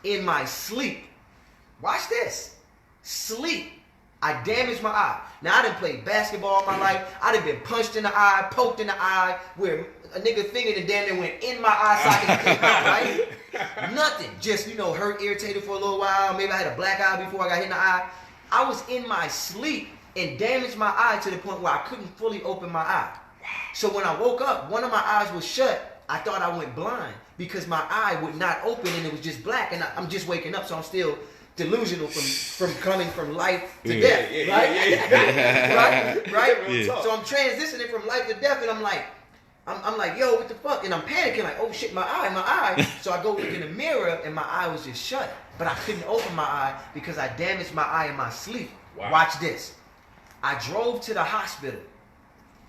Speaker 2: in my sleep. Watch this. Sleep. I damaged my eye. Now I done played basketball all my life. I done been punched in the eye, poked in the eye, where a nigga finger and damn near went in my eye socket and came out, right? Nothing. Just, hurt, irritated for a little while. Maybe I had a black eye before I got hit in the eye. I was in my sleep and damaged my eye to the point where I couldn't fully open my eye. So when I woke up, one of my eyes was shut. I thought I went blind because my eye would not open and it was just black. And I'm just waking up, so I'm still delusional from coming from life to death, right? Right?
Speaker 4: Yeah.
Speaker 2: So I'm transitioning from life to death, and I'm like, yo, what the fuck? And I'm panicking, like, oh shit, my eye. So I go look in the mirror, and my eye was just shut. But I couldn't open my eye because I damaged my eye in my sleep.
Speaker 3: Wow.
Speaker 2: Watch this. I drove to the hospital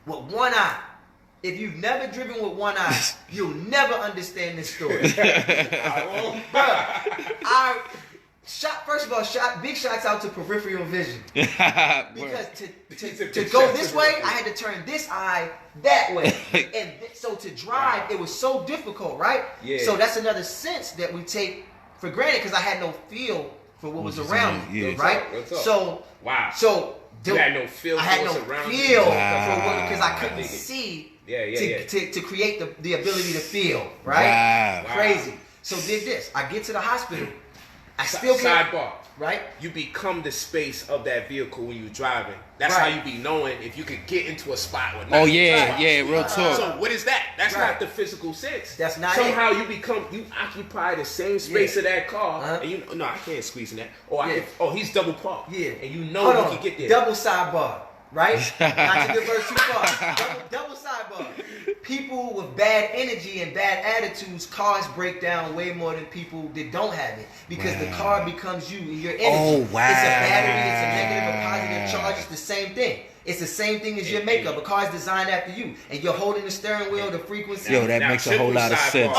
Speaker 2: with one eye. If you've never driven with one eye, you'll never understand this story. First of all, big shots out to peripheral vision. Because to go this way, I had to turn this eye that way. And so to drive, it was so difficult, right? Yeah. So that's another sense that we take for granted because I had no feel for what was around me, right? So,
Speaker 3: you had no feel for what's around you.
Speaker 2: Because I couldn't see to create the ability to feel, right?
Speaker 4: Wow.
Speaker 2: Crazy. So did this. I get to the hospital. I still can't.
Speaker 3: Sidebar.
Speaker 2: Right?
Speaker 3: You become the space of that vehicle when you're driving. That's how you be knowing if you could get into a spot with
Speaker 4: Oh yeah, real talk.
Speaker 3: So what is that? That's not the physical sense.
Speaker 2: That's not
Speaker 3: Somehow you occupy the same space of that car, and you no, I can't squeeze in that. He's double parked.
Speaker 2: Yeah,
Speaker 3: and you know you can get there.
Speaker 2: Double sidebar, right? Not to diverge too far. Double sidebar. People with bad energy and bad attitudes, cars break down way more than people that don't have it because the car becomes you and your energy.
Speaker 4: Oh, wow.
Speaker 2: It's a battery, it's a negative or positive charge. It's the same thing. It's the same thing as your makeup. A car is designed after you, and you're holding the steering wheel, the frequency.
Speaker 4: Yo, that makes a whole lot of sense.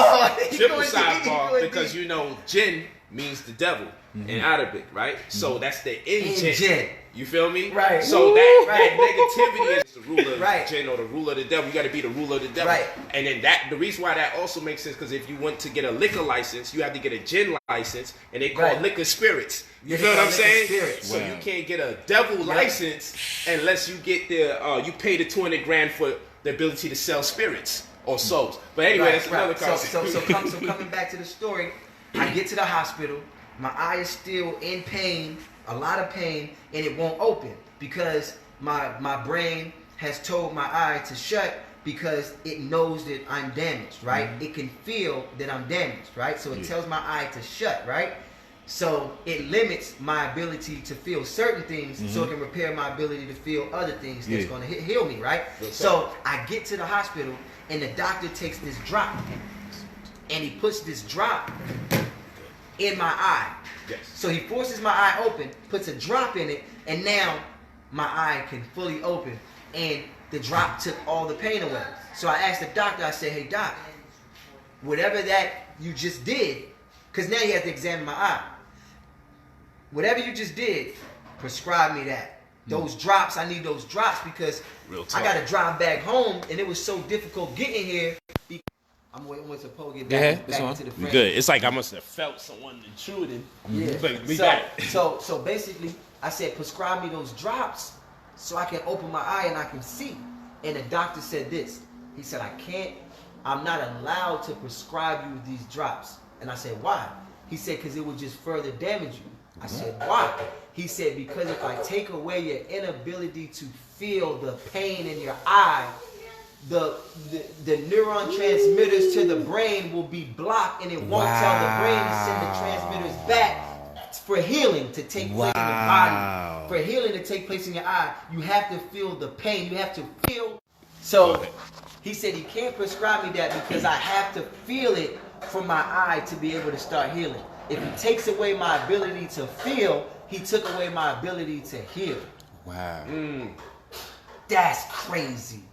Speaker 3: Triple sidebar because you know jinn means the devil in Arabic, right? So that's the jinn. You feel me?
Speaker 2: Right.
Speaker 3: So that negativity is the ruler of jinn or the ruler of the devil. You got to be the ruler of the devil.
Speaker 2: Right.
Speaker 3: And then the reason why that also makes sense because if you want to get a liquor license, you have to get a gin license, and they call liquor spirits. You feel what I'm saying? So you can't get a devil license unless you get you pay the $200,000 for the ability to sell spirits or souls. But anyway, that's another concept.
Speaker 2: So coming back to the story, I get to the hospital. My eye is still in pain, a lot of pain, and it won't open because my brain has told my eye to shut because it knows that I'm damaged, right? It can feel that I'm damaged, right? So it tells my eye to shut, right? So it limits my ability to feel certain things so it can repair my ability to feel other things that's going to heal me, right? So I get to the hospital and the doctor takes this drop and he puts this drop in my eye.
Speaker 3: Yes.
Speaker 2: So he forces my eye open, puts a drop in it, and now my eye can fully open. And the drop took all the pain away. So I asked the doctor, I said, hey doc, whatever that you just did, because now you have to examine my eye. Whatever you just did, prescribe me that. Those drops, I need those drops because I got to drive back home, and it was so difficult getting here. I'm waiting to Poe get back into the frame.
Speaker 3: Good. It's like I must have felt someone intruding.
Speaker 2: Yeah.
Speaker 3: But we back.
Speaker 2: So basically, I said, prescribe me those drops so I can open my eye and I can see. And the doctor said this. He said, I'm not allowed to prescribe you these drops. And I said, why? He said, because it would just further damage you. I said, why? He said, because if I take away your inability to feel the pain in your eye, the neuron transmitters to the brain will be blocked and it won't tell the brain to send the transmitters back for healing to take place in the body. For healing to take place in your eye, you have to feel the pain. You have to feel. So he said he can't prescribe me that because I have to feel it for my eye to be able to start healing. If he takes away my ability to feel, he took away my ability to heal.
Speaker 4: Wow.
Speaker 2: That's crazy.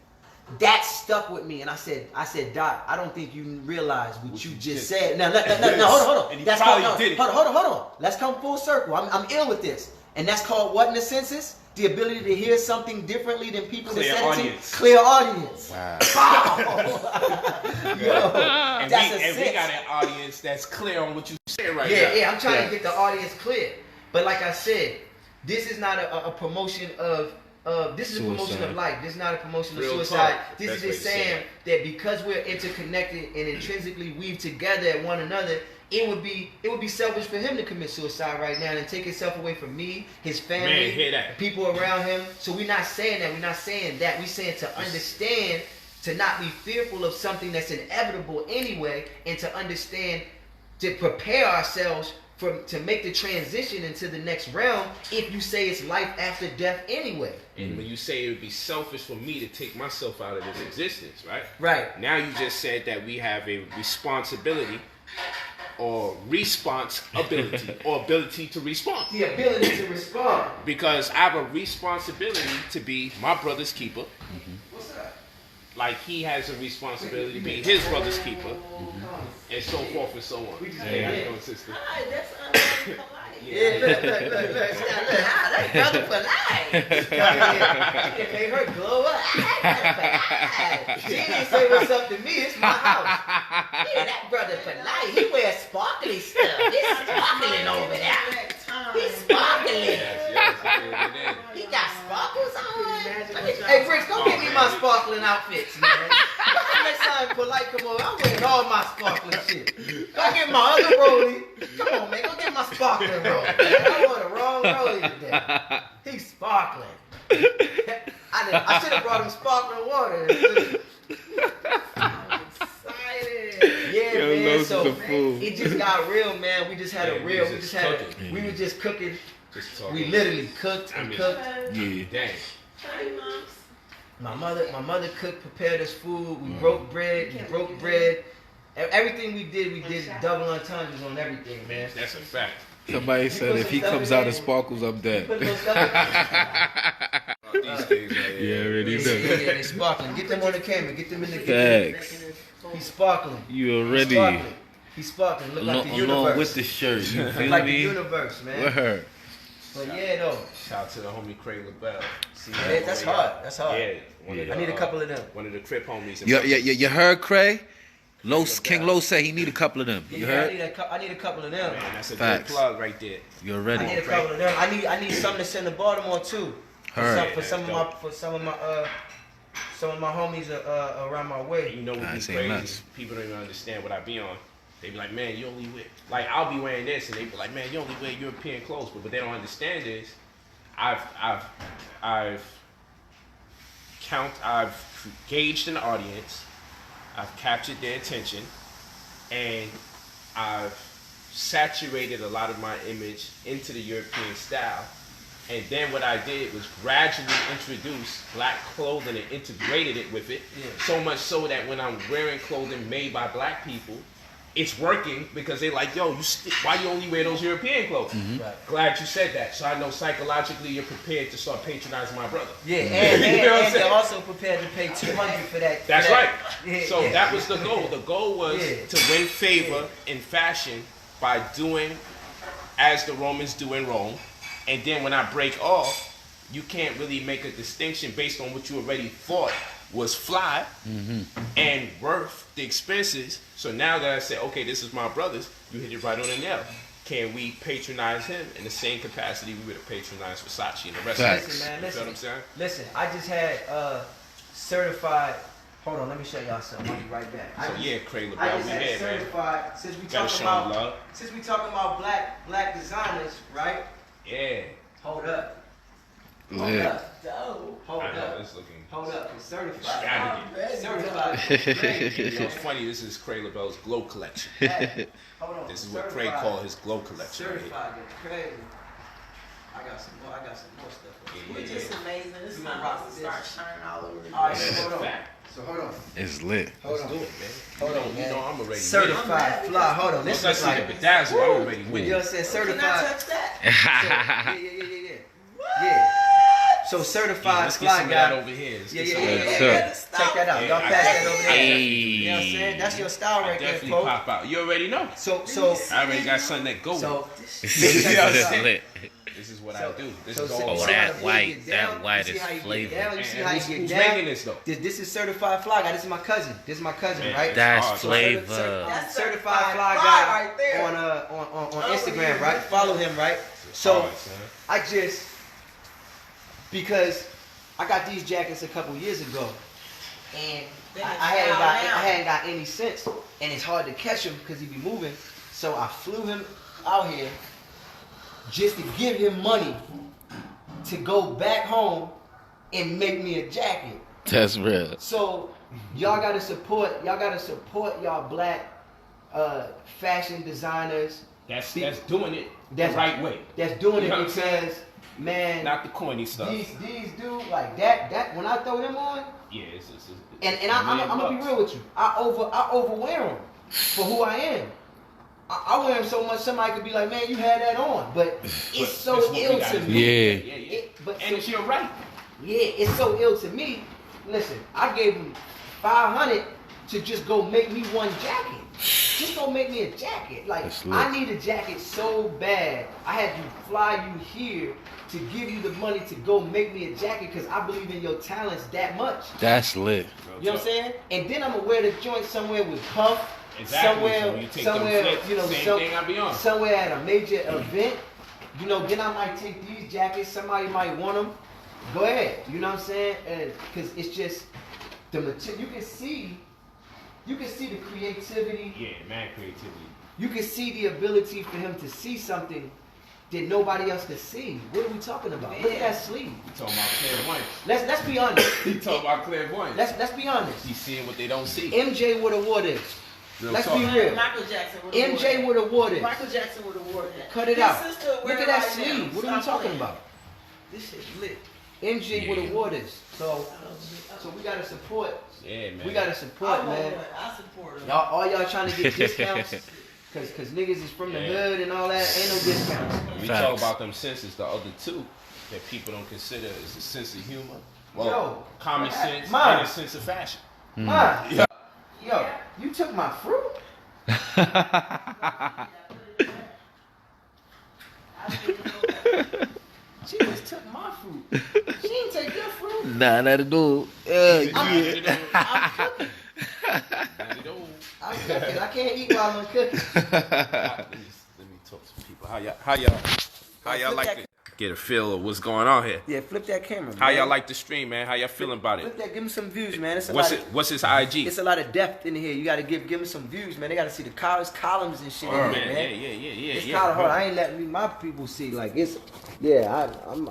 Speaker 2: That stuck with me, and I said, Doc, I don't think you realize what you just said. Now, hold on.
Speaker 3: And he
Speaker 2: That's
Speaker 3: probably
Speaker 2: called,
Speaker 3: did it.
Speaker 2: Hold on. Let's come full circle. I'm ill with this, and that's called what in the census? The ability to hear something differently than people that said it to. Clear audience.
Speaker 4: Wow.
Speaker 2: Yo,
Speaker 3: And we got an audience that's clear on what you said right now.
Speaker 2: Yeah. I'm trying to get the audience clear, but like I said, this is not a promotion of. This is a promotion of life. This is not a promotion of suicide. This is just saying that because we're interconnected and intrinsically weaved together at one another, it would be selfish for him to commit suicide right now and take himself away from me, his family, people around him. So we're not saying that. We're not saying that. We're saying to understand, to not be fearful of something that's inevitable anyway, and to understand, to prepare ourselves to make the transition into the next realm if you say it's life after death anyway.
Speaker 3: And when you say it would be selfish for me to take myself out of this existence, right?
Speaker 2: Right.
Speaker 3: Now you just said that we have a responsibility or responsibility or ability to respond.
Speaker 2: The ability to respond.
Speaker 3: Because I have a responsibility to be my brother's keeper.
Speaker 2: What's up?
Speaker 3: Like he has a responsibility to be his brother's keeper. And so forth and so on. Hey, how you doing, sister?
Speaker 6: Hi, that's Polight.
Speaker 2: Yeah, look. That's brother Polight. It made her glow up. She didn't say what's up to me. It's my house. Yeah, that brother Polight. He wears sparkly stuff. It's sparkling over there. He's sparkling.
Speaker 3: Yes,
Speaker 2: He got sparkles on. Hey, Bricks, go get me my sparkling outfits, man. Next time Polight come over, I'm wearing all my sparkling shit. Go get my other rollie. Come on, man. Go get my sparkling rollie. I want a wrong rollie today. He's sparkling. I should have brought him sparkling water.
Speaker 6: I'm excited.
Speaker 2: Yeah,
Speaker 4: Yo,
Speaker 2: man.
Speaker 4: Los
Speaker 2: So
Speaker 4: is a fool.
Speaker 2: it just got real, man. We just had
Speaker 3: Yeah,
Speaker 2: a real. We were just cooking.
Speaker 3: Just talking.
Speaker 2: We literally cooked and cooked.
Speaker 4: Yeah.
Speaker 3: Dang.
Speaker 6: Hi, moms.
Speaker 2: My mother cooked, prepared us food. We broke bread. Everything we did double entendres on everything, man.
Speaker 3: That's a fact.
Speaker 4: Somebody said if he comes out of sparkles, I'm dead.
Speaker 2: Put those stuff
Speaker 3: These things, man.
Speaker 4: Yeah, already
Speaker 2: Yeah,
Speaker 4: know.
Speaker 2: they sparkling. Get them on the camera. Get them in the
Speaker 4: Facts.
Speaker 2: He's sparkling.
Speaker 4: You already
Speaker 2: He's sparkling. Look like the
Speaker 1: along
Speaker 2: universe.
Speaker 1: with the shirt. You
Speaker 2: Look
Speaker 1: feel
Speaker 2: like the
Speaker 1: me?
Speaker 2: universe, man.
Speaker 4: Word.
Speaker 2: But yeah, though.
Speaker 3: Shout out to the homie Craig LaBelle. See
Speaker 2: Yeah, that's hard. That's hard.
Speaker 3: Yeah, one of the,
Speaker 2: I need a couple of them.
Speaker 3: One of the Crip homies.
Speaker 4: You heard Cray? King Lo said he need a couple of them. You
Speaker 2: Yeah,
Speaker 4: heard?
Speaker 2: I need a couple of them.
Speaker 3: Man, that's a
Speaker 4: Facts.
Speaker 3: good plug right there.
Speaker 4: You
Speaker 2: I
Speaker 4: already
Speaker 2: need a couple of them. I need something to send to Baltimore too.
Speaker 4: Heard.
Speaker 2: For some of my homies around my way.
Speaker 3: You know what
Speaker 4: Nah,
Speaker 3: be
Speaker 4: this ain't
Speaker 3: crazy?
Speaker 4: nuts.
Speaker 3: People don't even understand what I be on. They be like, man, you only wear, like I'll be wearing this, and they be like, man, you only wear European clothes. But what they don't understand is, I've gauged an audience, I've captured their attention, and I've saturated a lot of my image into the European style. And then what I did was gradually introduce black clothing and integrated it with it.
Speaker 2: Yeah.
Speaker 3: So much so that when I'm wearing clothing made by black people, it's working because they're like, yo, why you only wear those European clothes?
Speaker 2: Right.
Speaker 3: Glad you said that. So I know psychologically you're prepared to start patronizing my brother.
Speaker 2: Yeah, and
Speaker 3: You know what I'm
Speaker 2: they're
Speaker 3: saying?
Speaker 2: also prepared to pay $200 for that.
Speaker 3: That's
Speaker 2: for that.
Speaker 3: right.
Speaker 2: Yeah,
Speaker 3: So
Speaker 2: yeah.
Speaker 3: that was the goal. The goal was
Speaker 2: Yeah.
Speaker 3: to win favor in fashion by doing as the Romans do in Rome. And then when I break off, you can't really make a distinction based on what you already thought was fly and worth the expenses. So now that I say, okay, this is my brother's, you hit it right on the nail. Can we patronize him in the same capacity we would have patronized Versace and the rest
Speaker 4: Facts.
Speaker 3: of
Speaker 2: Listen, man,
Speaker 3: You feel what I'm saying?
Speaker 2: Listen, I just had certified. Hold on, let me show y'all something. I'll be right back.
Speaker 3: So yeah, Craig
Speaker 2: I
Speaker 3: LaBelle,
Speaker 2: just
Speaker 3: we
Speaker 2: had
Speaker 3: here, man.
Speaker 2: certified. Since we
Speaker 3: Gotta
Speaker 2: talking
Speaker 3: show 'em
Speaker 2: about
Speaker 3: love.
Speaker 2: black designers, right?
Speaker 3: Yeah.
Speaker 2: Hold up. Hold
Speaker 4: lit.
Speaker 2: up.
Speaker 6: Dope.
Speaker 2: Hold
Speaker 3: I know,
Speaker 2: up.
Speaker 3: it's looking
Speaker 2: Hold up. It's certified.
Speaker 3: extravagant.
Speaker 2: Certified.
Speaker 3: You know, it's funny, this is Craig LaBelle's Glow Collection.
Speaker 2: Hey, hold on.
Speaker 3: This is what Craig
Speaker 2: Certified.
Speaker 3: called his Glow Collection. right here.
Speaker 2: Certified. That's crazy. I got some more stuff.
Speaker 6: Which is amazing. It's
Speaker 2: We
Speaker 6: time
Speaker 2: gonna rock
Speaker 6: to
Speaker 2: with
Speaker 6: start
Speaker 2: this.
Speaker 6: shining all over the
Speaker 2: All right,
Speaker 6: place.
Speaker 2: so hold on.
Speaker 3: Fact.
Speaker 2: So hold on.
Speaker 4: It's lit.
Speaker 2: Hold
Speaker 3: Let's
Speaker 2: on.
Speaker 3: do it, man.
Speaker 2: Hold on,
Speaker 3: You
Speaker 2: man.
Speaker 3: know I'm already
Speaker 2: Certified fly. Hold on.
Speaker 3: This
Speaker 2: This
Speaker 3: is
Speaker 2: is
Speaker 3: like
Speaker 2: like.
Speaker 3: the bedazzle. I'm already with
Speaker 2: You know what I'm saying?
Speaker 6: Can I
Speaker 2: Certified.
Speaker 6: touch that?
Speaker 2: Yeah. So certified
Speaker 3: Let's get
Speaker 2: fly
Speaker 3: some of that
Speaker 2: guy.
Speaker 3: over here. Let's
Speaker 2: Yeah,
Speaker 3: get some
Speaker 2: yeah,
Speaker 3: of
Speaker 2: yeah,
Speaker 3: that.
Speaker 2: yeah.
Speaker 4: Sir.
Speaker 2: Check that out.
Speaker 3: Yeah,
Speaker 2: Y'all
Speaker 3: I
Speaker 2: pass that over there.
Speaker 4: Hey.
Speaker 2: You know what I'm saying? That's your style
Speaker 3: I
Speaker 2: right there,
Speaker 3: definitely
Speaker 2: folks.
Speaker 3: pop out. You already know.
Speaker 2: So
Speaker 3: I already got something that goes.
Speaker 2: so
Speaker 4: It's
Speaker 3: saying?
Speaker 4: lit.
Speaker 3: This is what
Speaker 2: So-
Speaker 3: I do. This
Speaker 2: so-
Speaker 3: is
Speaker 2: so-
Speaker 3: all
Speaker 4: Oh,
Speaker 2: so
Speaker 3: right.
Speaker 2: how
Speaker 4: that
Speaker 2: you
Speaker 4: white-
Speaker 2: get
Speaker 4: that
Speaker 2: down,
Speaker 4: white
Speaker 2: you see
Speaker 4: is
Speaker 2: how you get
Speaker 4: flavor.
Speaker 2: down, you see how you
Speaker 3: Who's
Speaker 2: get down.
Speaker 3: making this though?
Speaker 2: This is certified fly guy. This is my cousin.
Speaker 3: Man,
Speaker 2: Right?
Speaker 4: That's
Speaker 3: hard.
Speaker 4: flavor.
Speaker 6: That's
Speaker 2: Certified fly
Speaker 6: fly
Speaker 2: guy
Speaker 6: right there.
Speaker 2: on
Speaker 6: Oh,
Speaker 2: Instagram,
Speaker 6: yeah.
Speaker 2: right? Follow him, right? So
Speaker 3: Hard, son.
Speaker 2: I just because I got these jackets a couple years ago, and
Speaker 6: Then
Speaker 2: I
Speaker 6: it's
Speaker 2: hadn't
Speaker 6: down
Speaker 2: got
Speaker 6: now.
Speaker 2: I hadn't got any sense, and it's hard to catch him because he be moving. So I flew him out here just to give him money to go back home and make me a jacket.
Speaker 4: That's real.
Speaker 2: So y'all gotta support y'all black fashion designers
Speaker 3: That's doing it the right way.
Speaker 2: That's doing
Speaker 3: You know
Speaker 2: it
Speaker 3: what I'm saying?
Speaker 2: because, man,
Speaker 3: Not the corny stuff.
Speaker 2: these dudes like that when I throw them on,
Speaker 3: Yeah,
Speaker 2: and I'm gonna be real with you. I overwear them for who I am. I wear them so much somebody could be like, man, you had that on, but it's so ill to me.
Speaker 4: Yeah.
Speaker 3: And it's your right.
Speaker 2: Yeah, it's so ill to me. Listen, I gave him $500 to just go make me one jacket. Just go make me a jacket. Like, I need a jacket so bad. I had to fly you here to give you the money to go make me a jacket because I believe in your talents that much.
Speaker 4: That's lit.
Speaker 2: You know what I'm saying? And then I'm gonna wear the joint somewhere with Puff.
Speaker 3: Exactly. So you take
Speaker 2: somewhere,
Speaker 3: them flips,
Speaker 2: you know,
Speaker 3: same thing I be on.
Speaker 2: somewhere at a major event. You know, then I might take these jackets. Somebody might want them. Go ahead. You know what I'm saying? Because it's just the material. You can see the creativity.
Speaker 3: Yeah, man, creativity.
Speaker 2: You can see the ability for him to see something that nobody else can see. What are we talking about? Look at that sleeve.
Speaker 3: You talking about clairvoyance.
Speaker 2: Let's be honest.
Speaker 3: He talking about clairvoyance.
Speaker 2: Let's be honest.
Speaker 3: He's seeing what they don't see.
Speaker 2: MJ would have wore this.
Speaker 3: Real
Speaker 2: Let's
Speaker 3: talk.
Speaker 2: be real.
Speaker 6: Michael Jackson would have
Speaker 2: MJ would have wore this.
Speaker 6: Michael Jackson would have worn that.
Speaker 2: Cut it
Speaker 6: His
Speaker 2: out.
Speaker 6: sister
Speaker 2: Look
Speaker 6: wear
Speaker 2: at
Speaker 6: it
Speaker 2: that
Speaker 6: right now.
Speaker 2: sleeve. What are we
Speaker 6: Stop
Speaker 2: talking
Speaker 6: playing.
Speaker 2: about?
Speaker 6: This shit's lit.
Speaker 2: MJ would have wore this. So we gotta support.
Speaker 3: Yeah, man.
Speaker 2: We gotta support,
Speaker 6: I
Speaker 2: man.
Speaker 6: I support him.
Speaker 2: All y'all trying to get discounts, cause niggas is from the hood and all that. Ain't no discounts.
Speaker 3: We
Speaker 4: Facts.
Speaker 3: talk about them senses. The other two that people don't consider is the sense of humor. Well,
Speaker 2: Yo,
Speaker 3: common sense
Speaker 2: Ma.
Speaker 3: and a sense of fashion.
Speaker 2: Ma, yo, you took my fruit. She just took my fruit. She didn't take your fruit.
Speaker 4: Nah, not at all.
Speaker 2: I'm cooking. I'm cooking. I can't eat while I'm cooking.
Speaker 3: Let me talk to people. How y'all like to get a feel of what's going on here?
Speaker 2: Yeah, flip that camera.
Speaker 3: How
Speaker 2: man.
Speaker 3: y'all like the stream, man? How y'all feeling about
Speaker 2: Flip
Speaker 3: it?
Speaker 2: that. Give me some views, man. It's a
Speaker 3: What's
Speaker 2: lot
Speaker 3: it?
Speaker 2: of,
Speaker 3: What's his IG?
Speaker 2: It's a lot of depth in here. You gotta give me some views, man. They gotta see the columns and shit in
Speaker 3: Man,
Speaker 2: here, man.
Speaker 3: yeah.
Speaker 2: It's kind of hard. I ain't letting my people see. Like it's, yeah. I'm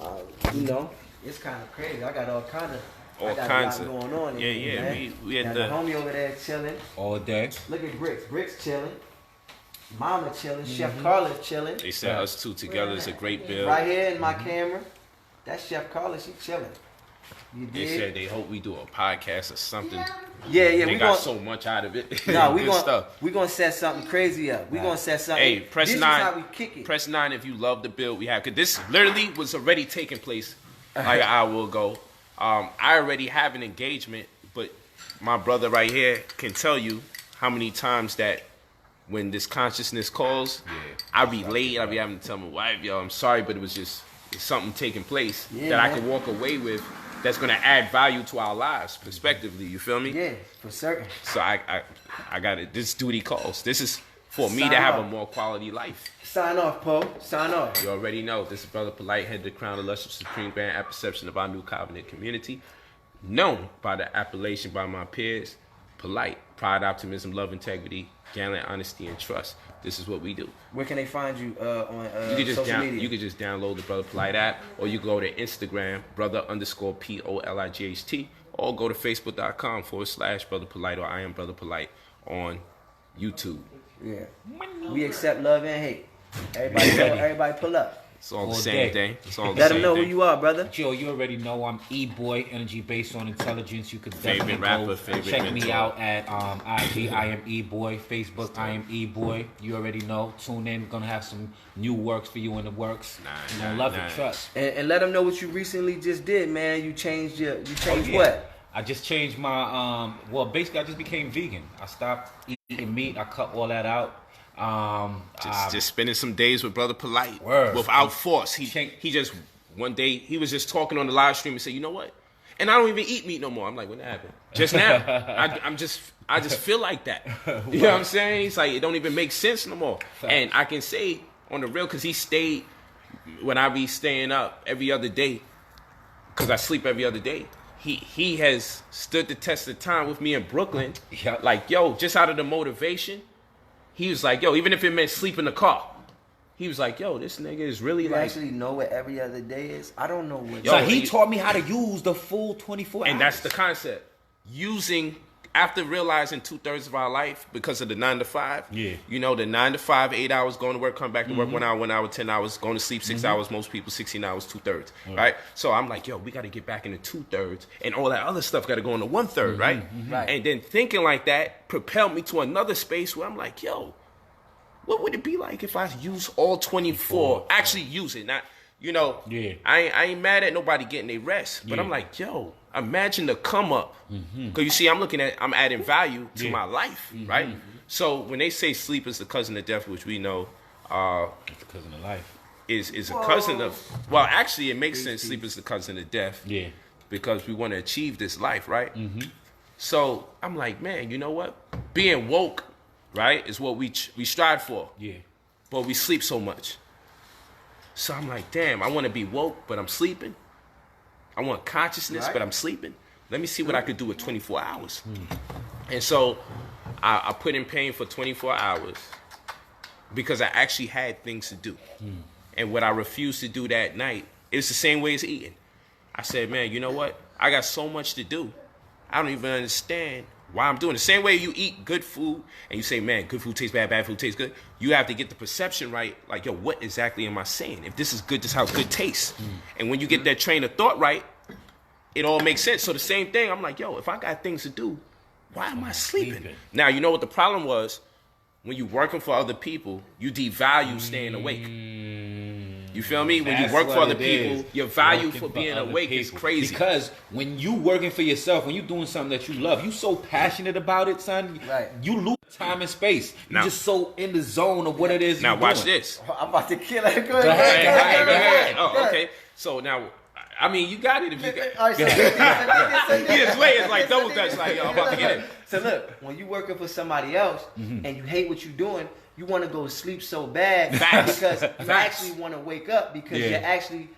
Speaker 2: you know, it's kind of crazy. I got all kind of.
Speaker 3: All
Speaker 2: I got
Speaker 3: kinds
Speaker 2: a lot
Speaker 3: of.
Speaker 2: going on. In here, man.
Speaker 3: We had
Speaker 2: Got
Speaker 3: the.
Speaker 2: the homie over there chilling.
Speaker 1: All day.
Speaker 2: Look at Bricks. Bricks chilling. Mama chilling.
Speaker 3: Mm-hmm.
Speaker 2: Chef Carla's chilling.
Speaker 3: They said us two together is a great build.
Speaker 2: Right here in my camera. That's Chef Carla. She chilling. You
Speaker 3: They
Speaker 2: dig?
Speaker 3: said they hope we do a podcast or something.
Speaker 2: Yeah.
Speaker 3: They
Speaker 2: We
Speaker 3: got
Speaker 2: gonna.
Speaker 3: so much out of it.
Speaker 2: No, we
Speaker 3: Good
Speaker 2: gonna
Speaker 3: stuff.
Speaker 2: we gonna set something crazy up. We gonna set something.
Speaker 3: Hey, press
Speaker 2: this
Speaker 3: 9.
Speaker 2: Is how we kick it.
Speaker 3: Press 9 if you love the build we have. Cause this literally was already taking place like an hour ago. I already have an engagement, but my brother right here can tell you how many times that when this consciousness calls, I be late. I be having to tell my wife, yo, I'm sorry, but it was just something taking place that I can walk away with that's gonna add value to our lives, prospectively. You feel me?
Speaker 2: Yeah, for certain.
Speaker 3: So I got it. This duty calls. This is for me
Speaker 2: Sign
Speaker 3: to have
Speaker 2: off.
Speaker 3: a more quality life.
Speaker 2: Sign off, Poe. Sign off.
Speaker 3: You already know. This is Brother Polight, head of the Crown Illustrious Supreme Grand at Perception of our New Covenant community. Known by the appellation by my peers, Polight, pride, optimism, love, integrity, gallant honesty, and trust. This is what we do.
Speaker 2: Where can they find you on
Speaker 3: You could just
Speaker 2: social media?
Speaker 3: you could just download the Brother Polight app, or you go to Instagram, brother_POLIGHT, or go to facebook.com/Brother Polight, or I am Brother Polight on YouTube.
Speaker 2: Yeah. We accept love and hate. Everybody pull up.
Speaker 3: It's all the
Speaker 1: All
Speaker 3: same
Speaker 1: day.
Speaker 3: thing. It's all the
Speaker 2: Let
Speaker 3: same
Speaker 2: them know
Speaker 3: thing.
Speaker 2: who you are, brother.
Speaker 1: Joe, you already know I'm E-Boy, energy based on intelligence. You could
Speaker 3: Favorite
Speaker 1: definitely
Speaker 3: rapper,
Speaker 1: go
Speaker 3: favorite
Speaker 1: check me
Speaker 3: mentor.
Speaker 1: out at IG, I am E-Boy, Facebook, I am E-Boy. You already know. Tune in. We're gonna have some new works for you in the works. You're gonna love it, trust.
Speaker 2: And let them know what you recently just did, man. You changed
Speaker 1: Yeah.
Speaker 2: what?
Speaker 1: I just changed my well, basically I just became vegan. I stopped eating meat. I cut all that out.
Speaker 3: Just spending some days with Brother Polight
Speaker 1: Word.
Speaker 3: without force. He just one day he was just talking on the live stream and said, you know what? And I don't even eat meat no more. I'm like, when that happened? Just now. I just feel like that. You know what I'm saying? He's like, it don't even make sense no more.
Speaker 1: Facts.
Speaker 3: And I can say on the real, because he stayed when I be staying up every other day, because I sleep every other day. He has stood the test of time with me in Brooklyn.
Speaker 1: Yep.
Speaker 3: Like, yo, just out of the motivation. He was like, yo, even if it meant sleep in the car, he was like, yo, this nigga is really
Speaker 2: You
Speaker 3: like.
Speaker 2: actually know what every other day is? I don't know what.
Speaker 3: Yo,
Speaker 1: So he
Speaker 3: he-
Speaker 1: taught me how to use the full 24 hours.
Speaker 3: And that's the concept. Using after realizing 2/3 of our life because of the 9 to 5, you know, the 9 to 5, 8 hours, going to work, come back to work, 1 hour, 10 hours, going to sleep 6 hours, most people 16 hours, 2/3, right? So I'm like, yo, we got to get back into 2/3, and all that other stuff got to go into 1/3, right? And then thinking like that propelled me to another space where I'm like, yo, what would it be like if I use all 24, actually use it, not, you know, I ain't mad at nobody getting their rest, but I'm like, yo, imagine the come up. Because you see, I'm adding value to my life, right? So when they say sleep is the cousin of death, which we know
Speaker 1: It's the cousin of life.
Speaker 3: Is a cousin of, well, actually it makes sense, sleep is the cousin of death. Because we want to achieve this life, right? So I'm like, man, you know what? Being woke, right, is what we strive for. But we sleep so much. So I'm like, damn, I want to be woke, but I'm sleeping. I want consciousness, but I'm sleeping. Let me see what I could do with 24 hours. And so I put in pain for 24 hours because I actually had things to do. And what I refused to do that night, it's the same way as eating. I said, man, you know what? I got so much to do. I don't even understand why I'm doing it. The same way you eat good food and you say, man, good food tastes bad, bad food tastes good. You have to get the perception right. Like, yo, what exactly am I saying? If this is good, this is how good tastes. And when you get that train of thought right, it all makes sense. So the same thing, I'm like, yo, if I got things to do, why am I sleeping? Now, you know what the problem was? When you're working for other people, you devalue staying awake. You feel me? When you work for other people, your value for being awake is crazy.
Speaker 1: Because when you working for yourself, when you doing something that you love, you so passionate about it, son. You lose time and space. You're just so in the zone of what it is.
Speaker 3: Now watch this.
Speaker 2: I'm about to kill it. Go
Speaker 3: ahead. Oh, okay. So now, I mean, you got it if you got it. His way is like double dutch, like, yo, I'm about to get it.
Speaker 2: So look, when you working for somebody else and you hate what you're doing, you want to go to sleep so bad because you actually want to wake up because you're actually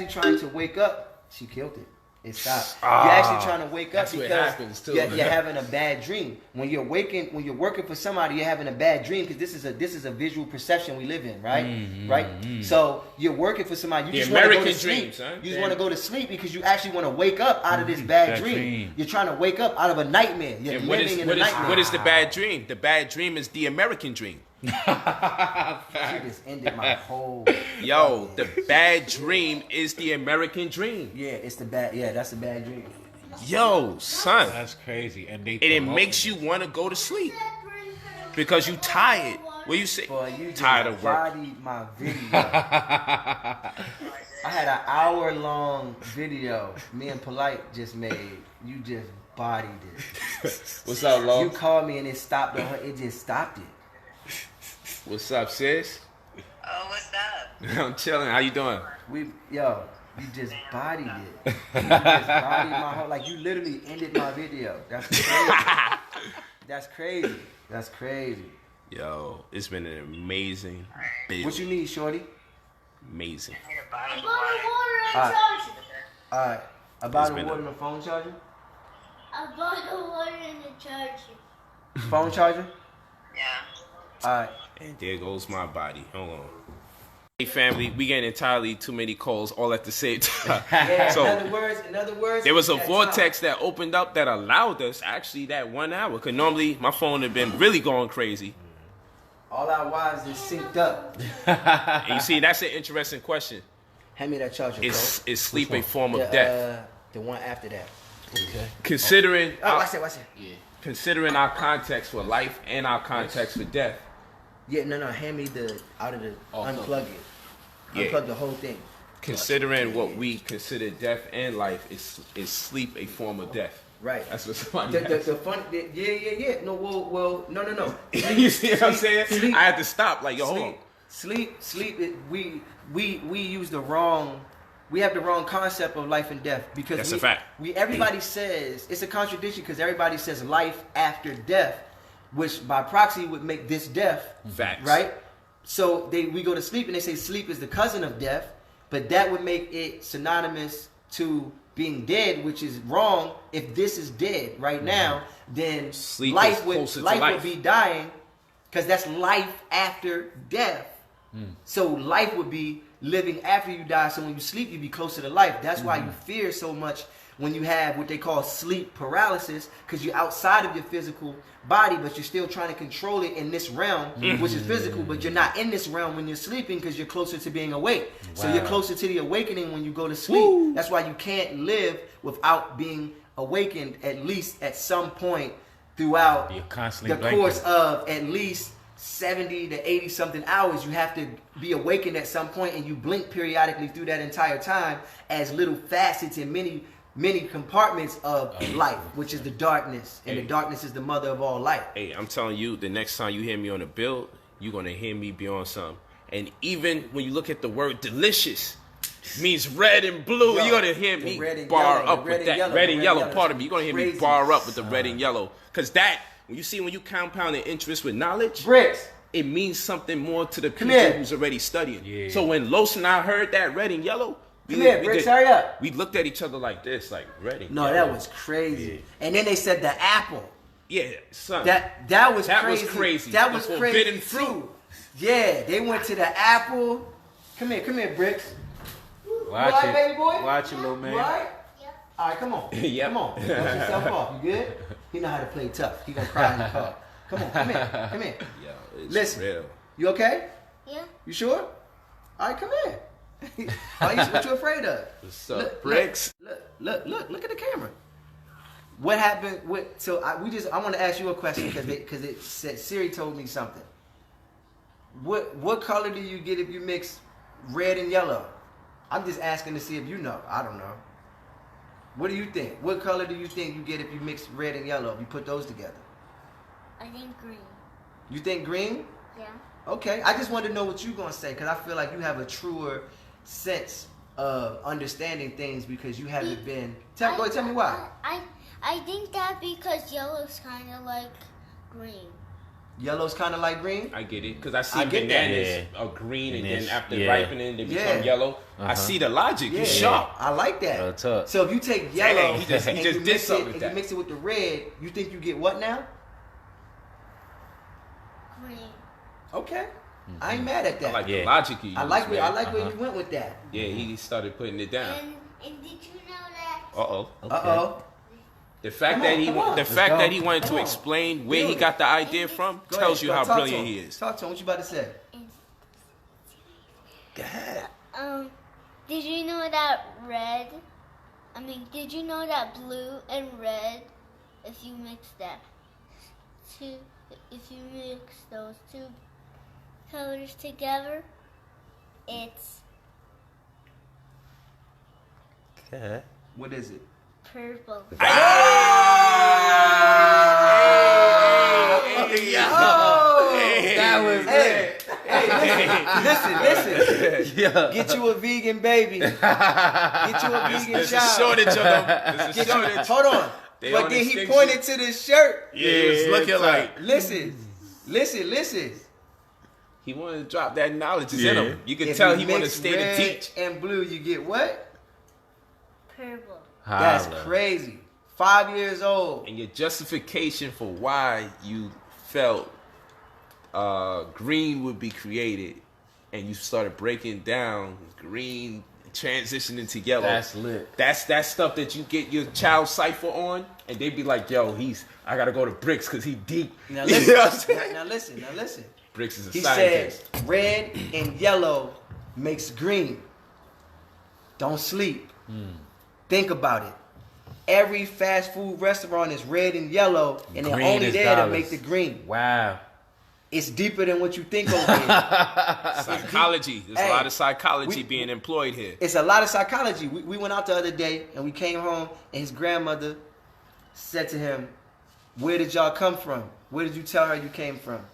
Speaker 2: trying to wake up. She killed it. It stopped. You're actually trying to wake up because you're having a bad dream. When you're working for somebody, you're having a bad dream because this is a visual perception we live in, right? Right. So you're working for somebody. You just want to go to sleep. You just want to go to sleep because you actually want to wake up out of this bad dream. You're trying to wake up out of a nightmare. You're living in a nightmare.
Speaker 3: What is the bad dream? The bad dream is the American dream.
Speaker 2: She just ended my whole.
Speaker 3: Yo, the bad dream is the American dream.
Speaker 2: Yeah, it's the bad. Yeah, that's the bad dream.
Speaker 3: Yo, son,
Speaker 1: that's crazy, and
Speaker 3: it makes you want to go to sleep because you tired. What you say?
Speaker 2: Boy, you
Speaker 3: tired of work.
Speaker 2: Bodied my video. I had an hour-long video me and Polight just made. You just bodied it.
Speaker 3: What's up, Lo?
Speaker 2: You called me and it stopped. It just stopped it.
Speaker 3: What's up, sis?
Speaker 7: Oh, what's up?
Speaker 3: I'm chilling. How you doing?
Speaker 2: You just bodied it. You just bodied my whole, like you literally ended my video. That's crazy. That's crazy. That's crazy.
Speaker 3: Yo, it's been an amazing video.
Speaker 2: What you need, shorty?
Speaker 3: Amazing.
Speaker 7: I bought water and
Speaker 2: charger. All right. I bought the water and the phone charger?
Speaker 8: I bought the water and the charger.
Speaker 2: Phone charger?
Speaker 7: Yeah.
Speaker 2: All right.
Speaker 3: And there goes my body. Hold on. Hey family, we getting entirely too many calls all at the same time.
Speaker 2: Yeah,
Speaker 3: so,
Speaker 2: in other words,
Speaker 3: there was a vortex that opened up that allowed us actually that 1 hour. Cause normally my phone had been really going crazy.
Speaker 2: All our wires is synced up.
Speaker 3: And you see, that's an interesting question.
Speaker 2: Hand me that charger, bro.
Speaker 3: Is sleep a form of death?
Speaker 2: The one after that. Okay.
Speaker 3: Considering
Speaker 2: watch that.
Speaker 3: Yeah. Considering our context for life and our context for death.
Speaker 2: Yeah, no, hand me unplug it.
Speaker 3: Yeah.
Speaker 2: Unplug the whole thing.
Speaker 3: Considering what we consider death and life, is sleep a form of death?
Speaker 2: Right.
Speaker 3: That's what somebody
Speaker 2: the fun. Yeah. No, well, no.
Speaker 3: You see what I'm saying? Sleep, I had to stop. Like, yo, hold on.
Speaker 2: Sleep. We use the wrong. We have the wrong concept of life and death because
Speaker 3: that's a fact.
Speaker 2: Everybody says it's a contradiction because everybody says life after death, which by proxy would make this death.
Speaker 3: Facts.
Speaker 2: Right? So we go to sleep and they say sleep is the cousin of death, but that would make it synonymous to being dead, which is wrong. If this is dead right now, then
Speaker 3: sleep
Speaker 2: life would be dying because that's life after death. So life would be living after you die. So when you sleep, you be closer to life. That's why you fear so much when you have what they call sleep paralysis, because you're outside of your physical body, but you're still trying to control it in this realm, which is physical, but you're not in this realm when you're sleeping because you're closer to being awake. So you're closer to the awakening when you go to sleep. Woo. That's why you can't live without being awakened at least at some point throughout the course of at least 70 to 80 something hours. You have to be awakened at some point, and you blink periodically through that entire time as little facets and many compartments of life, which is the darkness, and the darkness is the mother of all light.
Speaker 3: Hey, I'm telling you, the next time you hear me on a build, you're gonna hear me be on something. And even when you look at the word delicious, means red and blue. You're gonna hear me bar up with that red and yellow part of me. You're gonna hear me bar up with the red and yellow, because that when you compound the interest with knowledge,
Speaker 2: bricks,
Speaker 3: it means something more to the people who's already studying. Yeah. So when Los and I heard that red and yellow,
Speaker 2: Bricks, hurry up.
Speaker 3: We looked at each other like this, like ready.
Speaker 2: No, that was crazy. Yeah. And then they said the apple.
Speaker 3: Yeah, son.
Speaker 2: That was crazy. That was crazy too. Yeah, they went to the apple. Come here, Bricks.
Speaker 1: Watch it,
Speaker 2: baby boy.
Speaker 1: Watch it, little man.
Speaker 2: You all right? Yep. All right, come on.
Speaker 3: Yep.
Speaker 2: Come on. Dust yourself off. You good? He know how to play tough. He gonna cry in the car. Come on, come here.
Speaker 3: Yo, it's
Speaker 2: Listen.
Speaker 3: real.
Speaker 2: You okay?
Speaker 8: Yeah.
Speaker 2: You sure? All right, come here. What you afraid of?
Speaker 3: What's up, Bricks?
Speaker 2: Look at the camera. What happened with? So I want to ask you a question because it said Siri told me something. What color do you get if you mix red and yellow? I'm just asking to see if you know. I don't know. What do you think? What color do you think you get if you mix red and yellow? If you put those together?
Speaker 8: I think green. You
Speaker 2: think green?
Speaker 8: Yeah. Okay.
Speaker 2: I just wanted to know what you're gonna say because I feel like you have a truer sense of understanding things because you haven't been. Tell me why.
Speaker 8: I think that because yellow's kind of like green.
Speaker 2: Yellow's kind of like green?
Speaker 3: I get it. Because I see bananas are green and then after ripening they become yellow. I see the logic. You sharp.
Speaker 2: I like that. So if you take yellow and you mix it with the red, you think you get what now?
Speaker 8: Green.
Speaker 2: Okay. I ain't mad at that.
Speaker 3: I like the logic you used,
Speaker 2: I like where you went with that.
Speaker 3: Yeah, he started putting it down.
Speaker 8: And did you know that?
Speaker 2: Uh-oh.
Speaker 3: The fact that he wanted to explain where he got the idea from tells you how brilliant he is.
Speaker 2: Talk to him. What you about to say? Go ahead.
Speaker 8: Did you know that did you know that blue and red, if you mix those two colors together, it's
Speaker 2: what is it?
Speaker 8: Purple.
Speaker 2: That was it. Listen. Get you a vegan baby. Get you a vegan child.
Speaker 3: There's a shortage of them. There's a shortage.
Speaker 2: Hold on. But then he pointed to the shirt.
Speaker 3: Yeah, he was looking like.
Speaker 2: Listen.
Speaker 3: He wanted to drop that knowledge in him. You can tell he wanted to stay to teach.
Speaker 2: And blue, you get what?
Speaker 8: Purple.
Speaker 2: That's crazy. 5 years old.
Speaker 3: And your justification for why you felt green would be created, and you started breaking down green transitioning into yellow.
Speaker 1: That's lit.
Speaker 3: That's stuff that you get your child cipher on, and they be like, "Yo, I gotta go to Bricks because he deep."
Speaker 2: Now listen.
Speaker 3: You know what I'm saying?
Speaker 2: Now listen.
Speaker 3: Bricks is a
Speaker 2: he
Speaker 3: scientist.
Speaker 2: He said red and yellow makes green. Don't sleep. Think about it. Every fast food restaurant is red and yellow, and they're only there to make the green.
Speaker 1: Wow.
Speaker 2: It's deeper than what you think over here.
Speaker 3: Psychology. There's a lot of psychology being employed here.
Speaker 2: It's a lot of psychology. We went out the other day, and we came home, and his grandmother said to him, "Where did y'all come from? Where did you tell her you came from?"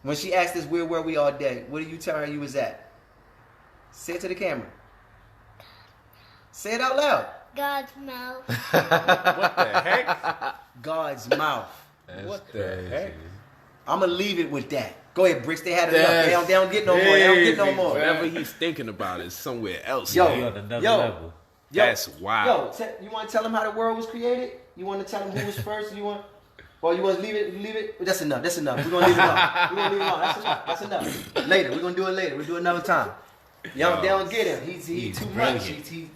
Speaker 2: When she asked us where were we all day, where did you tell her you was at? Say it to the camera. Say it out loud.
Speaker 8: God's mouth.
Speaker 3: What the heck?
Speaker 2: God's mouth.
Speaker 3: What the heck?
Speaker 2: I'm going to leave it with that. Go ahead, Bricks. They had enough. They don't get no more. They don't get no more.
Speaker 3: Whatever he's thinking about is somewhere else.
Speaker 1: Yo, on another level.
Speaker 3: That's wild.
Speaker 2: Yo, you want to tell him how the world was created? You want to tell him who was first? You want? Well, you want to leave it? Leave it? That's enough. That's enough. We're gonna leave it on. We're gonna leave it on. That's enough. That's enough. Later. We're gonna do it later. We'll do it another time. Y'all, they don't get him. He's too much.
Speaker 1: He's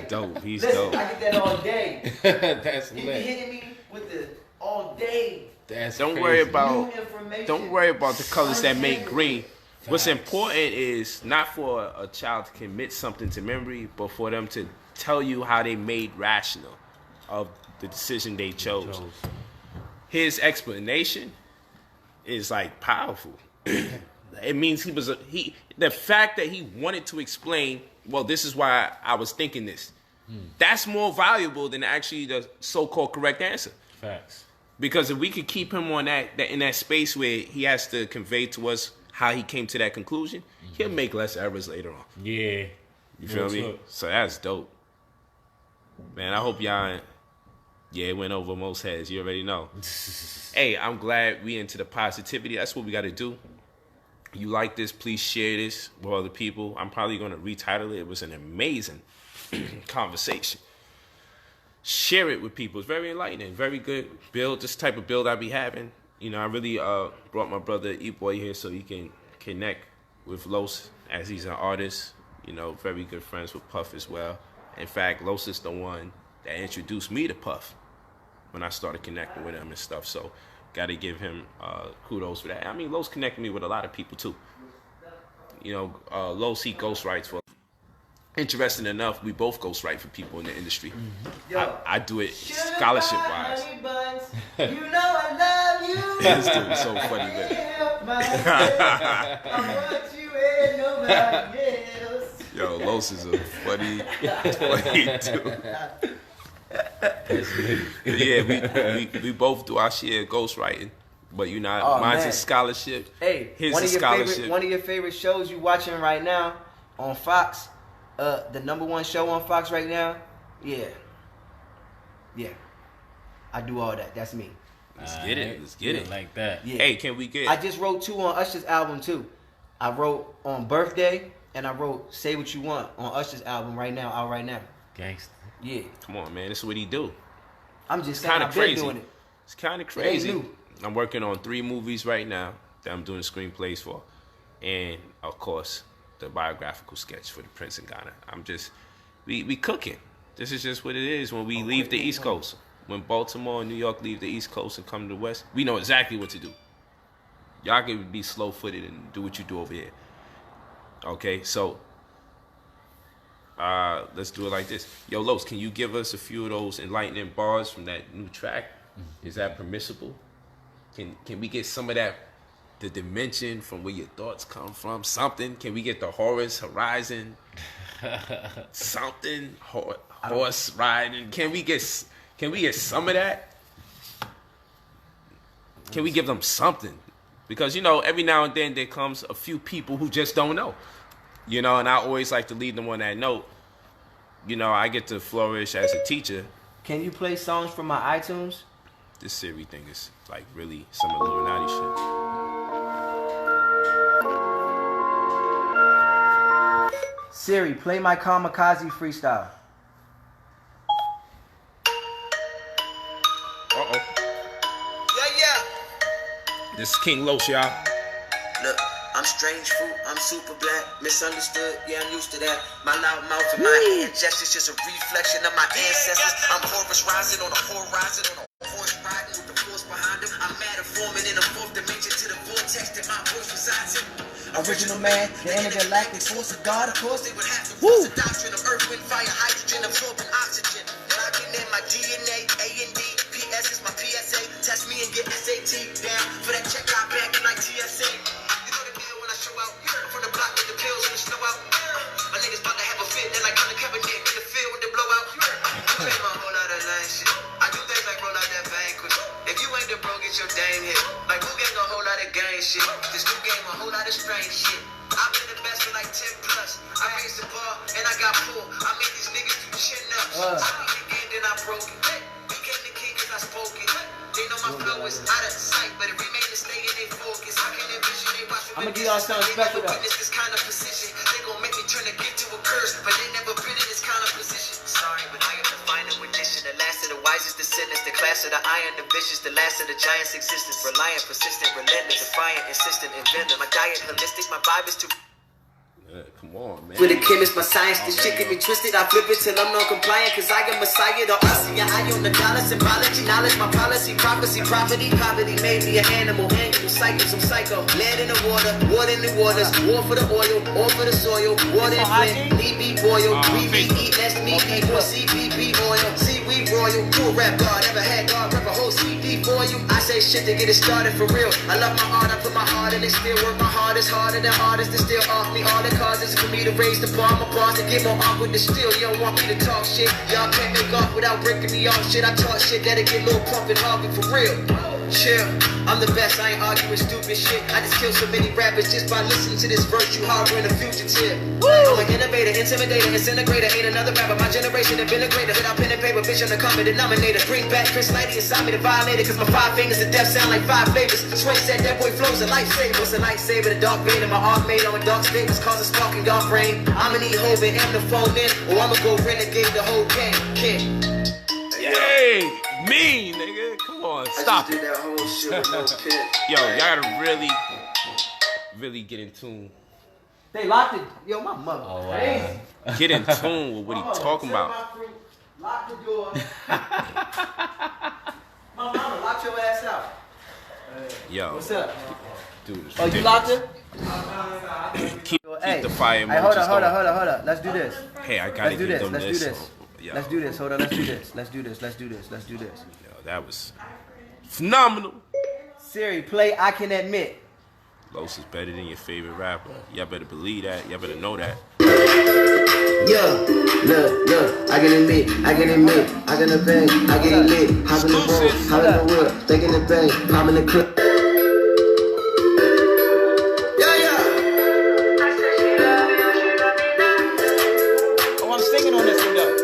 Speaker 1: dope. He's
Speaker 2: Listen,
Speaker 1: dope.
Speaker 2: I get that all day.
Speaker 1: That's
Speaker 2: He be
Speaker 1: lit.
Speaker 2: hitting me with the all day.
Speaker 1: That's
Speaker 3: Don't
Speaker 1: crazy.
Speaker 3: worry
Speaker 2: New
Speaker 3: about
Speaker 2: information.
Speaker 3: don't worry about the colors that make green. What's important is not for a child to commit something to memory, but for them to tell you how they made rational of the decision they chose. His explanation is like powerful. It means the fact that he wanted to explain, well, this is why I was thinking this. That's more valuable than actually the so-called correct answer.
Speaker 1: Facts.
Speaker 3: Because if we could keep him on that in that space where he has to convey to us how he came to that conclusion, he'll make less errors later on.
Speaker 1: Yeah.
Speaker 3: You feel me? So that's dope. Man, I hope y'all, it went over most heads. You already know. Hey, I'm glad we into the positivity. That's what we got to do. You like this, please share this with other people. I'm probably going to retitle it. It was an amazing conversation. Share it with people. It's very enlightening, very good build. This type of build I be having. You know, I really brought my brother E-Boy here so he can connect with Los as he's an artist. You know, very good friends with Puff as well. In fact, Los is the one that introduced me to Puff when I started connecting with him and stuff. So, got to give him kudos for that. I mean, Los connected me with a lot of people too. You know, Los, he ghostwrites for. Interesting enough, we both ghostwrite for people in the industry.
Speaker 2: Yo,
Speaker 3: I do it scholarship-wise.
Speaker 2: honey buns, you know I love you.
Speaker 3: This dude is so funny, man.
Speaker 2: I want you and nobody else.
Speaker 3: Yo, Los is a funny dude. Yeah, we both do our share of ghostwriting, but you know, mine's a scholarship.
Speaker 2: Hey,
Speaker 3: his
Speaker 2: one
Speaker 3: a
Speaker 2: of your
Speaker 3: scholarship.
Speaker 2: favorite, one of your favorite shows you watching right now on Fox, the #1 show on Fox right now. Yeah, I do all that. That's me.
Speaker 3: Let's get it.
Speaker 1: Like that.
Speaker 2: Yeah.
Speaker 3: Hey, can we get?
Speaker 2: I just wrote 2 on Usher's album too. I wrote on Birthday and I wrote Say What You Want on Usher's album right now, out right now.
Speaker 1: Gangsta.
Speaker 2: Yeah,
Speaker 3: Come on, man. This is what he do.
Speaker 2: I'm just saying
Speaker 3: Kind of
Speaker 2: I've been
Speaker 3: crazy.
Speaker 2: doing it.
Speaker 3: It's kind of
Speaker 2: ain't
Speaker 3: crazy.
Speaker 2: new.
Speaker 3: I'm working on 3 movies right now that I'm doing screenplays for, and of course the biographical sketch for the Prince in Ghana. I'm just we cooking. This is just what it is when we leave the East Coast. When Baltimore and New York leave the East Coast and come to the West, we know exactly what to do. Y'all can be slow-footed and do what you do over here. Okay, so let's do it like this. Yo, Los, can you give us a few of those enlightening bars from that new track? Is that permissible? Can we get some of that, the dimension from where your thoughts come from? Something? Can we get the Horus Horizon? Something? Horse riding? Can we get some of that? Can we give them something? Because, you know, every now and then there comes a few people who just don't know. You know, and I always like to lead them on that note. You know, I get to flourish as a teacher.
Speaker 2: Can you play songs from my iTunes?
Speaker 3: This Siri thing is like really some Illuminati shit.
Speaker 2: Siri, play my Kamikaze freestyle.
Speaker 3: Uh-oh.
Speaker 6: Yeah.
Speaker 3: This is King Los, y'all.
Speaker 6: Look, I'm strange fruit, I'm super black, misunderstood, yeah, I'm used to that. My loud mouth and my hand gestures just a reflection of my ancestors. I'm Horus rising on a horizon, on a horse riding with the force behind him. I'm metaforming in a 4th dimension to the vortex that my voice resides in.
Speaker 2: Original man, the intergalactic force of God, of course.
Speaker 6: They would have to force the doctrine of earth, wind, fire, hydrogen, absorbing oxygen. Locking in my DNA, A&D, PS is my PSA. Test me and get SAT down for that check out back in like TSA. You know the deal when I show out. I'm from the block with the pills and the snow out. My niggas about to have a fit, they're like undercover Nick in the field with the blowout. I play my whole lot of line shit. I do things like roll out that banquet. If you ain't the bro, get your dame hit. Like who gang a whole lot of gang shit? This new game a whole lot of strange shit. I've been the best for like 10 plus. I raised the bar and I got pulled. I made these niggas do chin ups. I beat the game, then I broke it. Became the king cause I spoke it. They know my flow is out of sight, but it remains to stay in their focus. I can envision they watch
Speaker 2: I'm gonna give y'all something special though.
Speaker 6: This kind of position. They gon' make me turn a gift to a curse, but they never been in this kind of position. Sorry, but I am the final edition, the last of the wisest descendants, the class of the iron, the vicious, the last of the giants' existence. Reliant, persistent, relentless, defiant, insistent, inventive. My diet holistic, my vibe is too.
Speaker 3: Come on, man.
Speaker 6: With a chemist, my science, this shit get me twisted. I flip it till I'm non-compliant, cause I am Messiah. The RC, I own the dollar, symbology, knowledge, my policy, prophecy, property. Poverty made me an animal, annual cycles, I'm psycho. Land in the water in the waters. War for the oil, all for the soil. Water and flint, meat be boiled. We eat, less meat, eat more CBP oil. Seaweed royal, cool rap God, ever had God, rap a whole CD for you. I say shit to get it started for real. I love my art, I put my heart in it, still work my hardest, harder than artists that still off me all the causes for me to raise the bar, my bars to get more awkward to still. You don't want me to talk shit, y'all can't make off without breaking me off shit. I talk shit that'll get a little pumping Harvey for real. Chill, I'm the best, I ain't arguing stupid shit. I just kill so many rappers just by listening to this verse. You harboring a fugitive. I'm an innovator, intimidator, disintegrator. Ain't another rapper, my generation have been a greater. Without pen and paper, bitch, I'm the common denominator. Bring back Chris Lighty inside me to violate it, cause my 5 fingers of death sound like 5 flavors. Sway said that boy flows a lifesaver. What's a lightsaber? The dark vein in my arm made on dark statements, cause a spark in dark brain. I'ma need hope and am the phone in, or I'ma go renegade the whole game. Kid.
Speaker 3: Yay! Me, nigga. Come on, stop it.
Speaker 6: That whole shit with no pit.
Speaker 3: Yo, y'all gotta really get in tune.
Speaker 2: They locked it. Yo, my mother.
Speaker 1: Oh,
Speaker 2: Crazy.
Speaker 1: wow.
Speaker 3: Get in tune with what he talking about.
Speaker 2: Lock the door. My mama, lock your ass out.
Speaker 3: Yo,
Speaker 2: What's up?
Speaker 3: dude, it's
Speaker 2: Oh, you
Speaker 3: ridiculous.
Speaker 2: locked it?
Speaker 3: Keep the fire emojis
Speaker 2: Hey, hold
Speaker 3: going.
Speaker 2: on. Let's do this.
Speaker 3: Hey, I gotta
Speaker 2: Let's do
Speaker 3: give
Speaker 2: this.
Speaker 3: them
Speaker 2: Let's do
Speaker 3: this.
Speaker 2: this.
Speaker 3: Yo,
Speaker 2: Let's do this. Hold on. Let's do this.
Speaker 3: Yo, that was phenomenal.
Speaker 2: Siri, play I Can Admit.
Speaker 3: Los is better than your favorite rapper. Y'all better believe that. Y'all better know that.
Speaker 6: Yo, look, I can admit, I got a bang, I get it lit, hop in the boat, hop in the whip, thinking the bang, pop in the clip.
Speaker 2: Oh, I'm singing on this one though.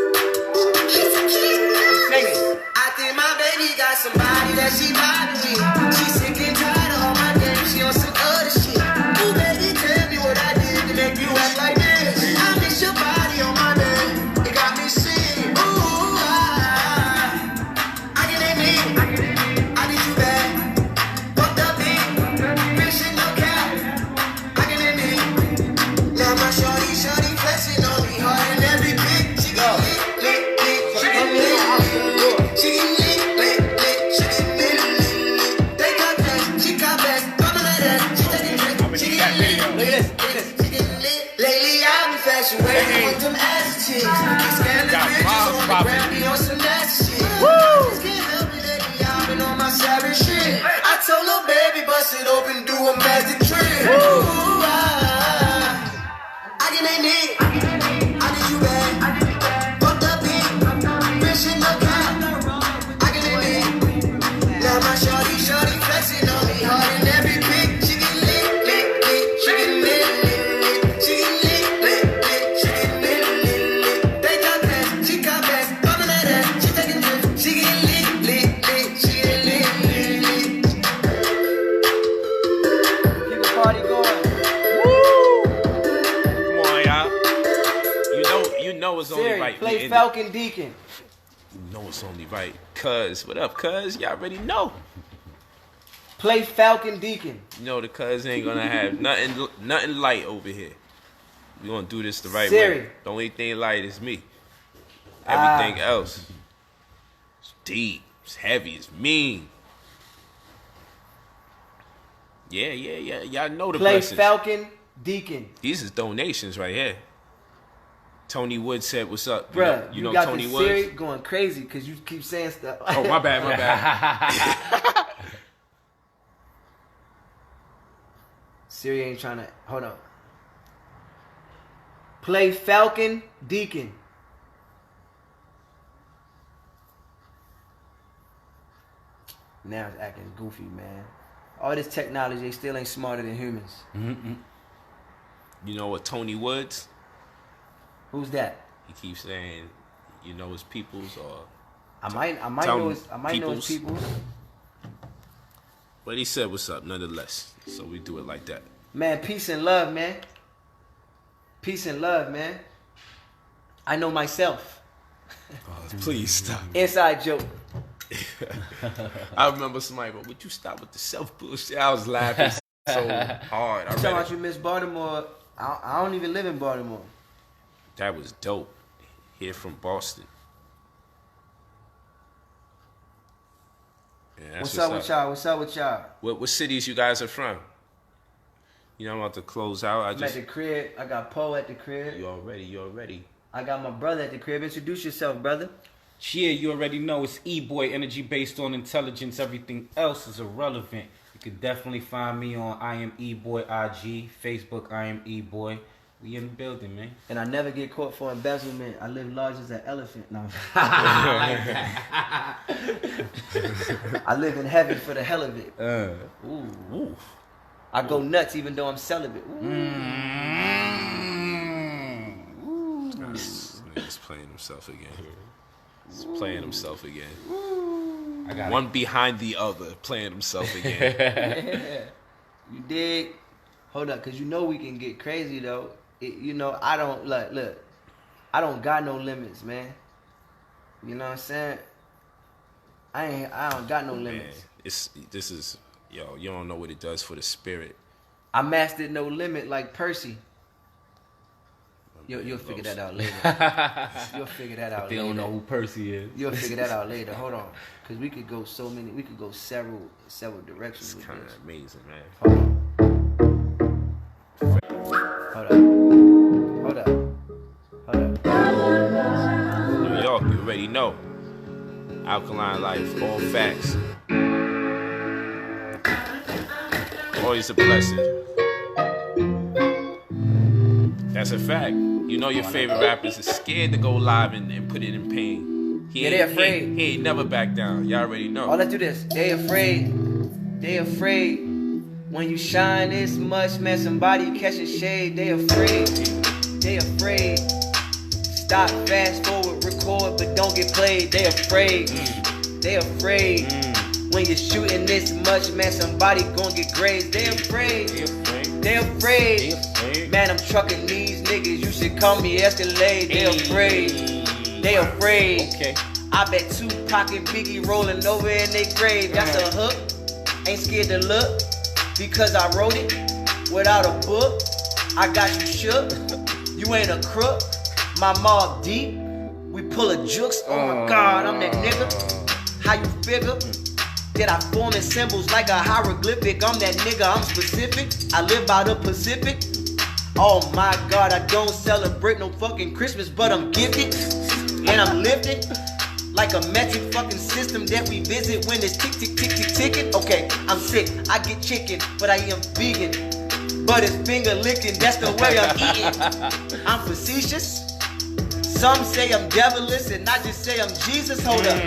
Speaker 2: I'm singing.
Speaker 6: I think my baby got somebody that she bothers me. She sick and tired of all my games, she on some other shit. Ooh, baby, tell me what I did to make you act like this. I miss your body on my bed, it got me sick. Ooh, I can admit, I did you bad. Fucked up me, bitch in no cap. I can admit, now my shorty flexing on me hard in every pic. She got lit, she get lit. She get lit. They got that, she got back, bumping like that. She taking lit, she get lit.
Speaker 2: Look at this.
Speaker 6: She get lit. Lately I've been fashion waiting with them ass chicks. Keep scanning bitches on the ground, be on some nasty shit. Just can't help it lately, I've been on my savage shit. I told little baby bust it open, do a magic trick. Ooh, I can admit, I did you bad. Fucked up me, bitch in the cap. I can admit, now my shorty flexing on me hard in every pic. She get lit, she get lit. She get lit, she get lit. They got that, she got back, bumping that ass, she taking trips. She get lit, she get lit.
Speaker 2: Keep the party going.
Speaker 3: Come on, y'all. You know it's only
Speaker 2: Siri,
Speaker 3: right.
Speaker 2: play Falcon Deacon.
Speaker 3: You know it's only right. Cuz, what up, cuz? Y'all already know.
Speaker 2: Play Falcon Deacon.
Speaker 3: You know the cuz ain't gonna have nothing light over here. We gonna do this the right
Speaker 2: Siri.
Speaker 3: way. The only thing light is me. Everything else, it's deep, it's heavy, it's mean. Yeah. Y'all know the
Speaker 2: Play
Speaker 3: blessings.
Speaker 2: Falcon Deacon.
Speaker 3: These is donations right here. Tony Wood said, "What's up?"
Speaker 2: Bruh,
Speaker 3: You know
Speaker 2: got
Speaker 3: Tony
Speaker 2: the
Speaker 3: Woods.
Speaker 2: Siri going crazy because you keep saying stuff.
Speaker 3: Oh, my bad.
Speaker 2: Siri ain't trying to. Hold on. Play Falcon Deacon. Now it's acting goofy, man. All this technology, they still ain't smarter than humans.
Speaker 3: You know what Tony Woods?
Speaker 2: Who's that?
Speaker 3: He keeps saying, you know his peoples or.
Speaker 2: I might
Speaker 3: Tell
Speaker 2: know
Speaker 3: me,
Speaker 2: his peoples.
Speaker 3: But he said, "What's up?" Nonetheless, so we do it like that.
Speaker 2: Man, peace and love, man. Peace and love, man. I know myself.
Speaker 3: Oh, please stop.
Speaker 2: Inside joke.
Speaker 3: I remember somebody go, would you stop with the self bullshit? I was laughing so hard.
Speaker 2: You talking about you miss Baltimore? I don't even live in Baltimore.
Speaker 3: That was dope. Here from Boston. Yeah,
Speaker 2: what's up with y'all? What's up with y'all?
Speaker 3: What cities you guys are from? You know, I'm about to close out.
Speaker 2: I'm at the crib. I got Poe at the crib.
Speaker 3: You already.
Speaker 2: I got my brother at the crib. Introduce yourself, brother.
Speaker 1: Yeah, you already know it's E-Boy, energy based on intelligence. Everything else is irrelevant. You can definitely find me on I Am E-Boy IG, Facebook I Am E-Boy. We in the building, man.
Speaker 2: And I never get caught for embezzlement. I live large as an elephant. No. I live in heaven for the hell of it. Ooh. I go nuts even though I'm celibate.
Speaker 3: He's playing himself again. He's playing himself again.
Speaker 1: I got
Speaker 3: one behind the other, playing himself again.
Speaker 2: Yeah. You dig? Hold up, cause you know we can get crazy though. I don't look. I don't got no limits, man. You know what I'm saying? I don't got no limits.
Speaker 3: Man, you don't know what it does for the spirit.
Speaker 2: I mastered no limit like Percy. You'll figure that out later. You'll figure that out later.
Speaker 1: They don't know who Percy is.
Speaker 2: You'll figure that out later. Hold on. Because we could go several directions.
Speaker 3: It's kind of amazing, man.
Speaker 2: Hold up.
Speaker 3: New York, you already know. Alkaline life, all facts. Always a blessing. That's a fact. You know your favorite rappers is scared to go live and put it in pain.
Speaker 2: They're afraid.
Speaker 3: He ain't never back down. Y'all already know.
Speaker 2: Oh, let's do this. They afraid when you shine this much, man. Somebody catch a shade. They afraid. Stop, fast forward, record, but don't get played. They afraid. When you're shooting this much, man, somebody gon' get grazed. They afraid. Man, I'm trucking these niggas. You should call me Escalade. They afraid.
Speaker 1: Okay.
Speaker 2: I bet Tupac and Biggie rolling over in their grave. That's a hook. Ain't scared to look because I wrote it without a book. I got you shook. You ain't a crook. My mob deep. We pull a jukes. Oh my God, I'm that nigga. How you figure? That I form in symbols like a hieroglyphic. I'm that nigga, I'm specific. I live by the Pacific. Oh my God, I don't celebrate no fucking Christmas, but I'm gifted. And I'm lifted. Like a metric fucking system that we visit when it's tick, tick, tick, tick, ticking. Okay, I'm sick, I get chicken, but I am vegan. But it's finger licking, that's the way I'm eating. I'm facetious. Some say I'm devilish, and I just say I'm Jesus. Hold up.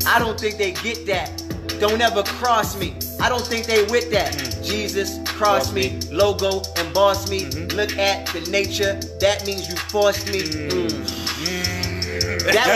Speaker 2: I don't think they get that. Don't ever cross me. I don't think they with that. Jesus, cross me, logo, emboss me. Look at the nature, that means you forced me. That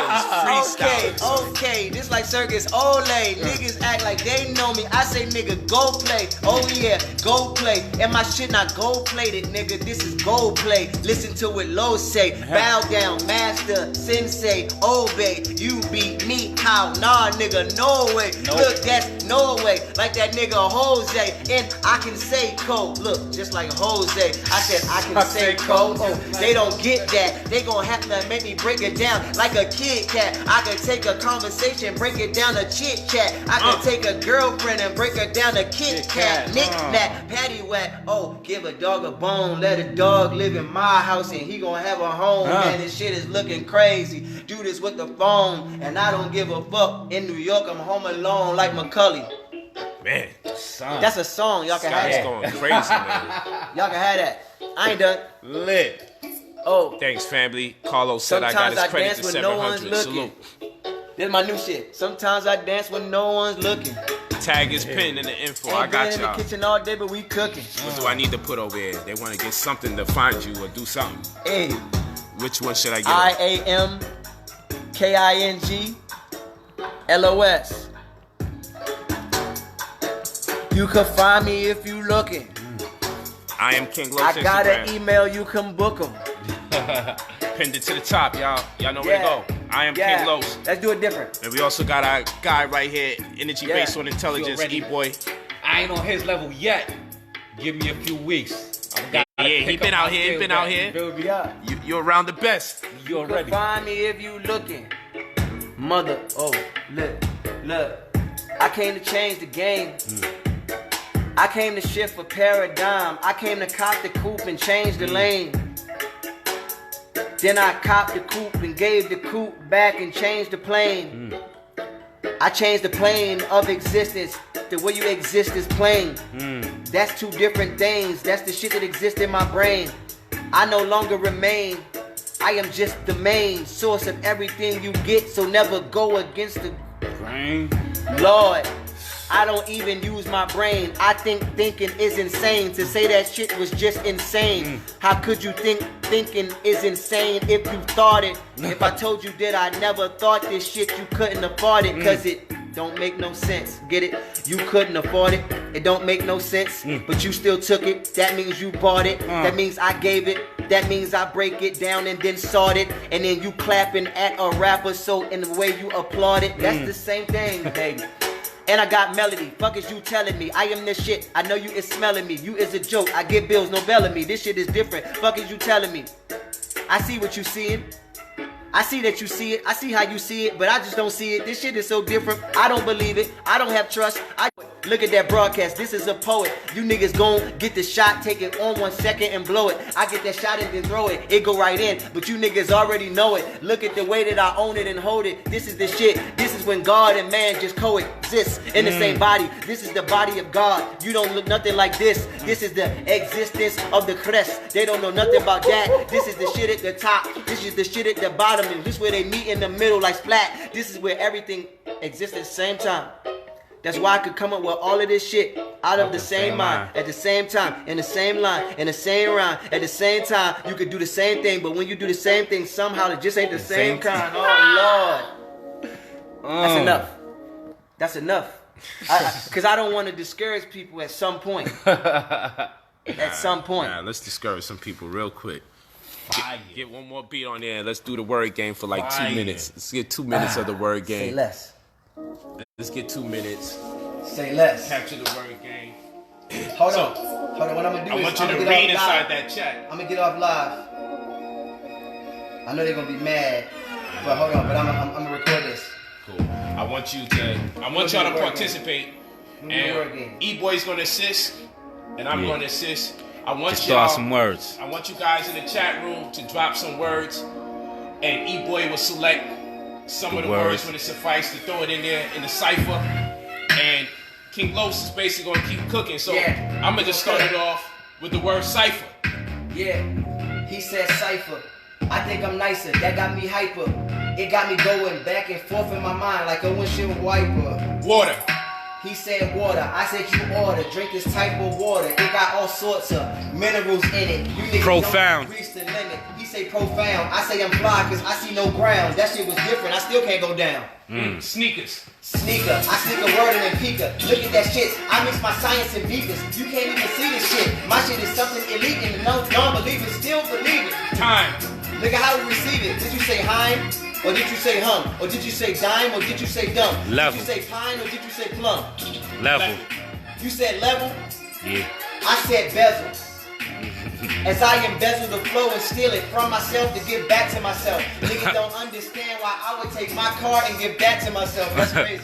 Speaker 2: was physical. Okay, this like Circus Olay. Niggas act like they know me. I say nigga, go play. Oh yeah, go play. And my shit not gold plated, nigga. This is gold play. Listen to what Low say. Bow down, master, sensei, obey. You beat me, how? Nah, nigga, no way. Look, that's Norway. Like that nigga Jose. And I can say cold. Look, just like Jose. I said I can say cold. Oh, they don't get that. They gon' have to make me break it down like a Kit Kat. I can take a conversation, break it down a chit chat. I can take a girlfriend and break her down a Kit Kat. Knick knack, patty whack. Oh, give a dog a bone. Let a dog live in my house and he gon' have a home. Man, this shit is looking crazy. Do this with the phone and I don't give a fuck. In New York, I'm home alone like Macaulay.
Speaker 3: Man,
Speaker 2: that's a song. Y'all can have that.
Speaker 3: Going crazy, man.
Speaker 2: Y'all can have that. I ain't done.
Speaker 3: Lit.
Speaker 2: Oh,
Speaker 3: thanks, family. Carlos said I got his credit to 700. Salute.
Speaker 2: This is my new shit. Sometimes I dance when no one's looking.
Speaker 3: Tag his pin in the info.
Speaker 2: Ain't
Speaker 3: I got
Speaker 2: been in
Speaker 3: y'all.
Speaker 2: the kitchen all day, but we cooking.
Speaker 3: What do I need to put over here? They want to get something to find you or do something.
Speaker 2: Hey.
Speaker 3: Which one should I get?
Speaker 2: IAMKINGLOS. You can find me if you looking.
Speaker 3: I am King Los
Speaker 2: I got
Speaker 3: Instagram.
Speaker 2: an email, you can book them.
Speaker 3: Pinned it to the top, y'all. Y'all know where to go. I am King Los.
Speaker 2: Let's do it different.
Speaker 3: And we also got our guy right here, energy based on intelligence,
Speaker 1: Already.
Speaker 3: E-boy.
Speaker 1: I ain't on his level yet. Give me a few weeks.
Speaker 3: He been out here. He been out here.
Speaker 2: Yeah.
Speaker 3: You're around the best.
Speaker 1: You
Speaker 2: You
Speaker 1: already.
Speaker 2: can find me if you looking. Mother, oh, look. I came to change the game. I came to shift a paradigm. I came to cop the coupe and change the lane. Then I copped the coupe and gave the coupe back and changed the plane. I changed the plane of existence. The way you exist is plain. That's two different things. That's the shit that exists in my brain. I no longer remain. I am just the main source of everything you get. So never go against the
Speaker 1: Brain.
Speaker 2: Lord. I don't even use my brain. I think thinking is insane. To say that shit was just insane. How could you think thinking is insane if you thought it? If I told you that I never thought this shit, you couldn't afford it. Cause it don't make no sense. Get it? You couldn't afford it. It don't make no sense. But you still took it. That means you bought it. That means I gave it. That means I break it down and then sort it. And then you clapping at a rapper. So in the way you applaud it, that's the same thing, baby. And I got melody. Fuck is you telling me? I am this shit. I know you is smelling me. You is a joke. I get bills, no Bellamy. This shit is different. Fuck is you telling me? I see what you seeing. I see that you see it. I see how you see it, but I just don't see it. This shit is so different. I don't believe it. I don't have trust. Look at that broadcast. This is a poet. You niggas gon' get the shot, take it on 1 second and blow it. I get that shot and then throw it. It go right in, but you niggas already know it. Look at the way that I own it and hold it. This is the shit. This is when God and man just coexist in the same body. This is the body of God. You don't look nothing like this. This is the existence of the crest. They don't know nothing about that. This is the shit at the top. This is the shit at the bottom. And this is where they meet in the middle like splat. This is where everything exists at the same time. That's why I could come up with all of this shit out of the same mind, at the same time, in the same line, in the same rhyme, at the same time. You could do the same thing, but when you do the same thing, somehow it just ain't the same kind. Oh, Lord. That's enough. That's enough. Because I don't want to discourage people at some point. At some point.
Speaker 3: Nah, let's discourage some people real quick. Get one more beat on there and let's do the word game for like 2 minutes. Let's get 2 minutes of the word game.
Speaker 2: Say less.
Speaker 3: Let's get 2 minutes.
Speaker 2: Say less.
Speaker 3: Capture the word game.
Speaker 2: Hold on. What I'm going to do
Speaker 3: I
Speaker 2: is
Speaker 3: want you
Speaker 2: I'm
Speaker 3: to
Speaker 2: gonna
Speaker 3: read
Speaker 2: get off live.
Speaker 3: inside that chat.
Speaker 2: I'm going to get off live. I know they're going to be mad. But hold on. But I'm going to record this.
Speaker 3: Cool. I want y'all to participate. And E-Boy's going to assist. And I'm going to assist. I want
Speaker 1: Just
Speaker 3: y'all
Speaker 1: throw out some words.
Speaker 3: I want you guys in the chat room to drop some words. And E-Boy will select some of the words when it suffices to throw it in there in the cipher. And King Los is basically going to keep cooking. So I'm going to just start it off with the word cipher.
Speaker 2: Yeah, he said cipher. I think I'm nicer. That got me hyper. It got me going back and forth in my mind like a windshield wiper.
Speaker 3: Water.
Speaker 2: He said water. I said you order. Drink this type of water. It got all sorts of minerals in it. You niggas
Speaker 1: Profound.
Speaker 2: Don't reach the limit. He say profound. I say I'm fly because I see no ground. That shit was different. I still can't go down.
Speaker 3: Sneakers.
Speaker 2: Sneaker. I stick a word in and peeker. Look at that shit. I mix my science and beakers. You can't even see this shit. My shit is something elite and non-believers still believe it.
Speaker 3: Time.
Speaker 2: Look at how we receive it. Did you say Heim? Or did you say hum? Or did you say dime? Or did you say dumb?
Speaker 1: Level.
Speaker 2: Did you say pine? Or did you say plum?
Speaker 1: Level.
Speaker 2: You said level?
Speaker 1: Yeah.
Speaker 2: I said bezel. As I embezzle the flow and steal it from myself to give back to myself. Niggas don't understand why I would take my car and give back to myself. That's crazy.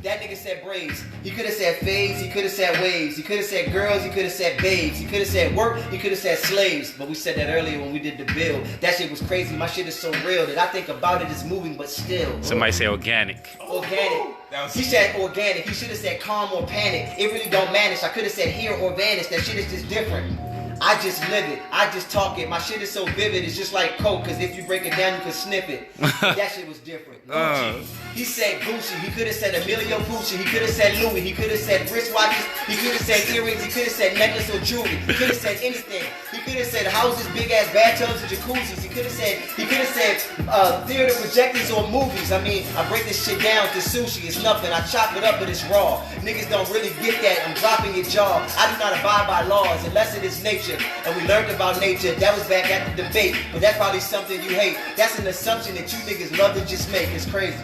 Speaker 2: That nigga said braids. He could have said fades. He could have said waves. He could have said girls. He could have said babes. He could have said work. He could have said slaves. But we said that earlier when we did the bill. That shit was crazy. My shit is so real that I think about it as moving, but still.
Speaker 1: Somebody say organic.
Speaker 2: Organic. He said organic. He should have said calm or panic. It really don't manage. I could have said here or vanish. That shit is just different. I just live it. I just talk it. My shit is so vivid. It's just like coke. Cause if you break it down, you can sniff it. That shit was different. Gucci. He said Gucci. He could have said Emilio Gucci. He could have said Louis. He could have said wristwatches. He could have said earrings. He could have said necklace or jewelry. He could have said anything. He could have said houses, big ass bathtubs, and jacuzzis. He could have said theater projectors or movies. I mean, I break this shit down to sushi. It's nothing. I chop it up, but it's raw. Niggas don't really get that. I'm dropping your jaw. I do not abide by laws unless it is nature. And we learned about nature. That was back at the debate. But that's probably something you hate. That's an assumption that you niggas love to just make. It's crazy.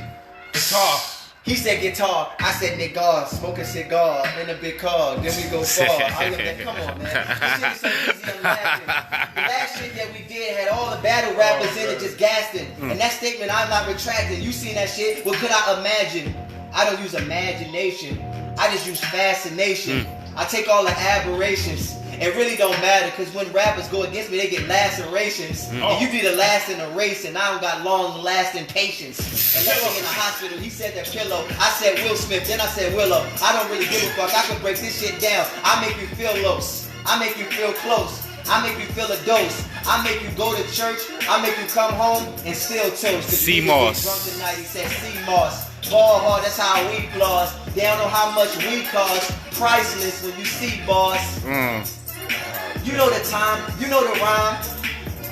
Speaker 3: Guitar.
Speaker 2: He said guitar. I said nigga. Smoke a cigar in a big car. Then we go far. I looked at, come on, man. This shit is so easy. I'm laughing. The last shit that we did had all the battle rappers in it just gassing. And that statement, I'm not retracting. You seen that shit? What could I imagine? I don't use imagination. I just use fascination. I take all the aberrations. It really don't matter, because when rappers go against me, they get lacerations. And you be the last in the race, and I don't got long-lasting patience. And that thing in the hospital, he said that pillow. I said Will Smith, then I said Willow. I don't really give a fuck. I can break this shit down. I make you feel close. I make you feel close. I make you feel a dose. I make you go to church. I make you come home and still toast.
Speaker 4: Sea moss.
Speaker 2: Drunk tonight, he said sea moss. Ball hard, that's how we floss. They don't know how much we cost. Priceless when you see boss. You know the time, you know the rhyme.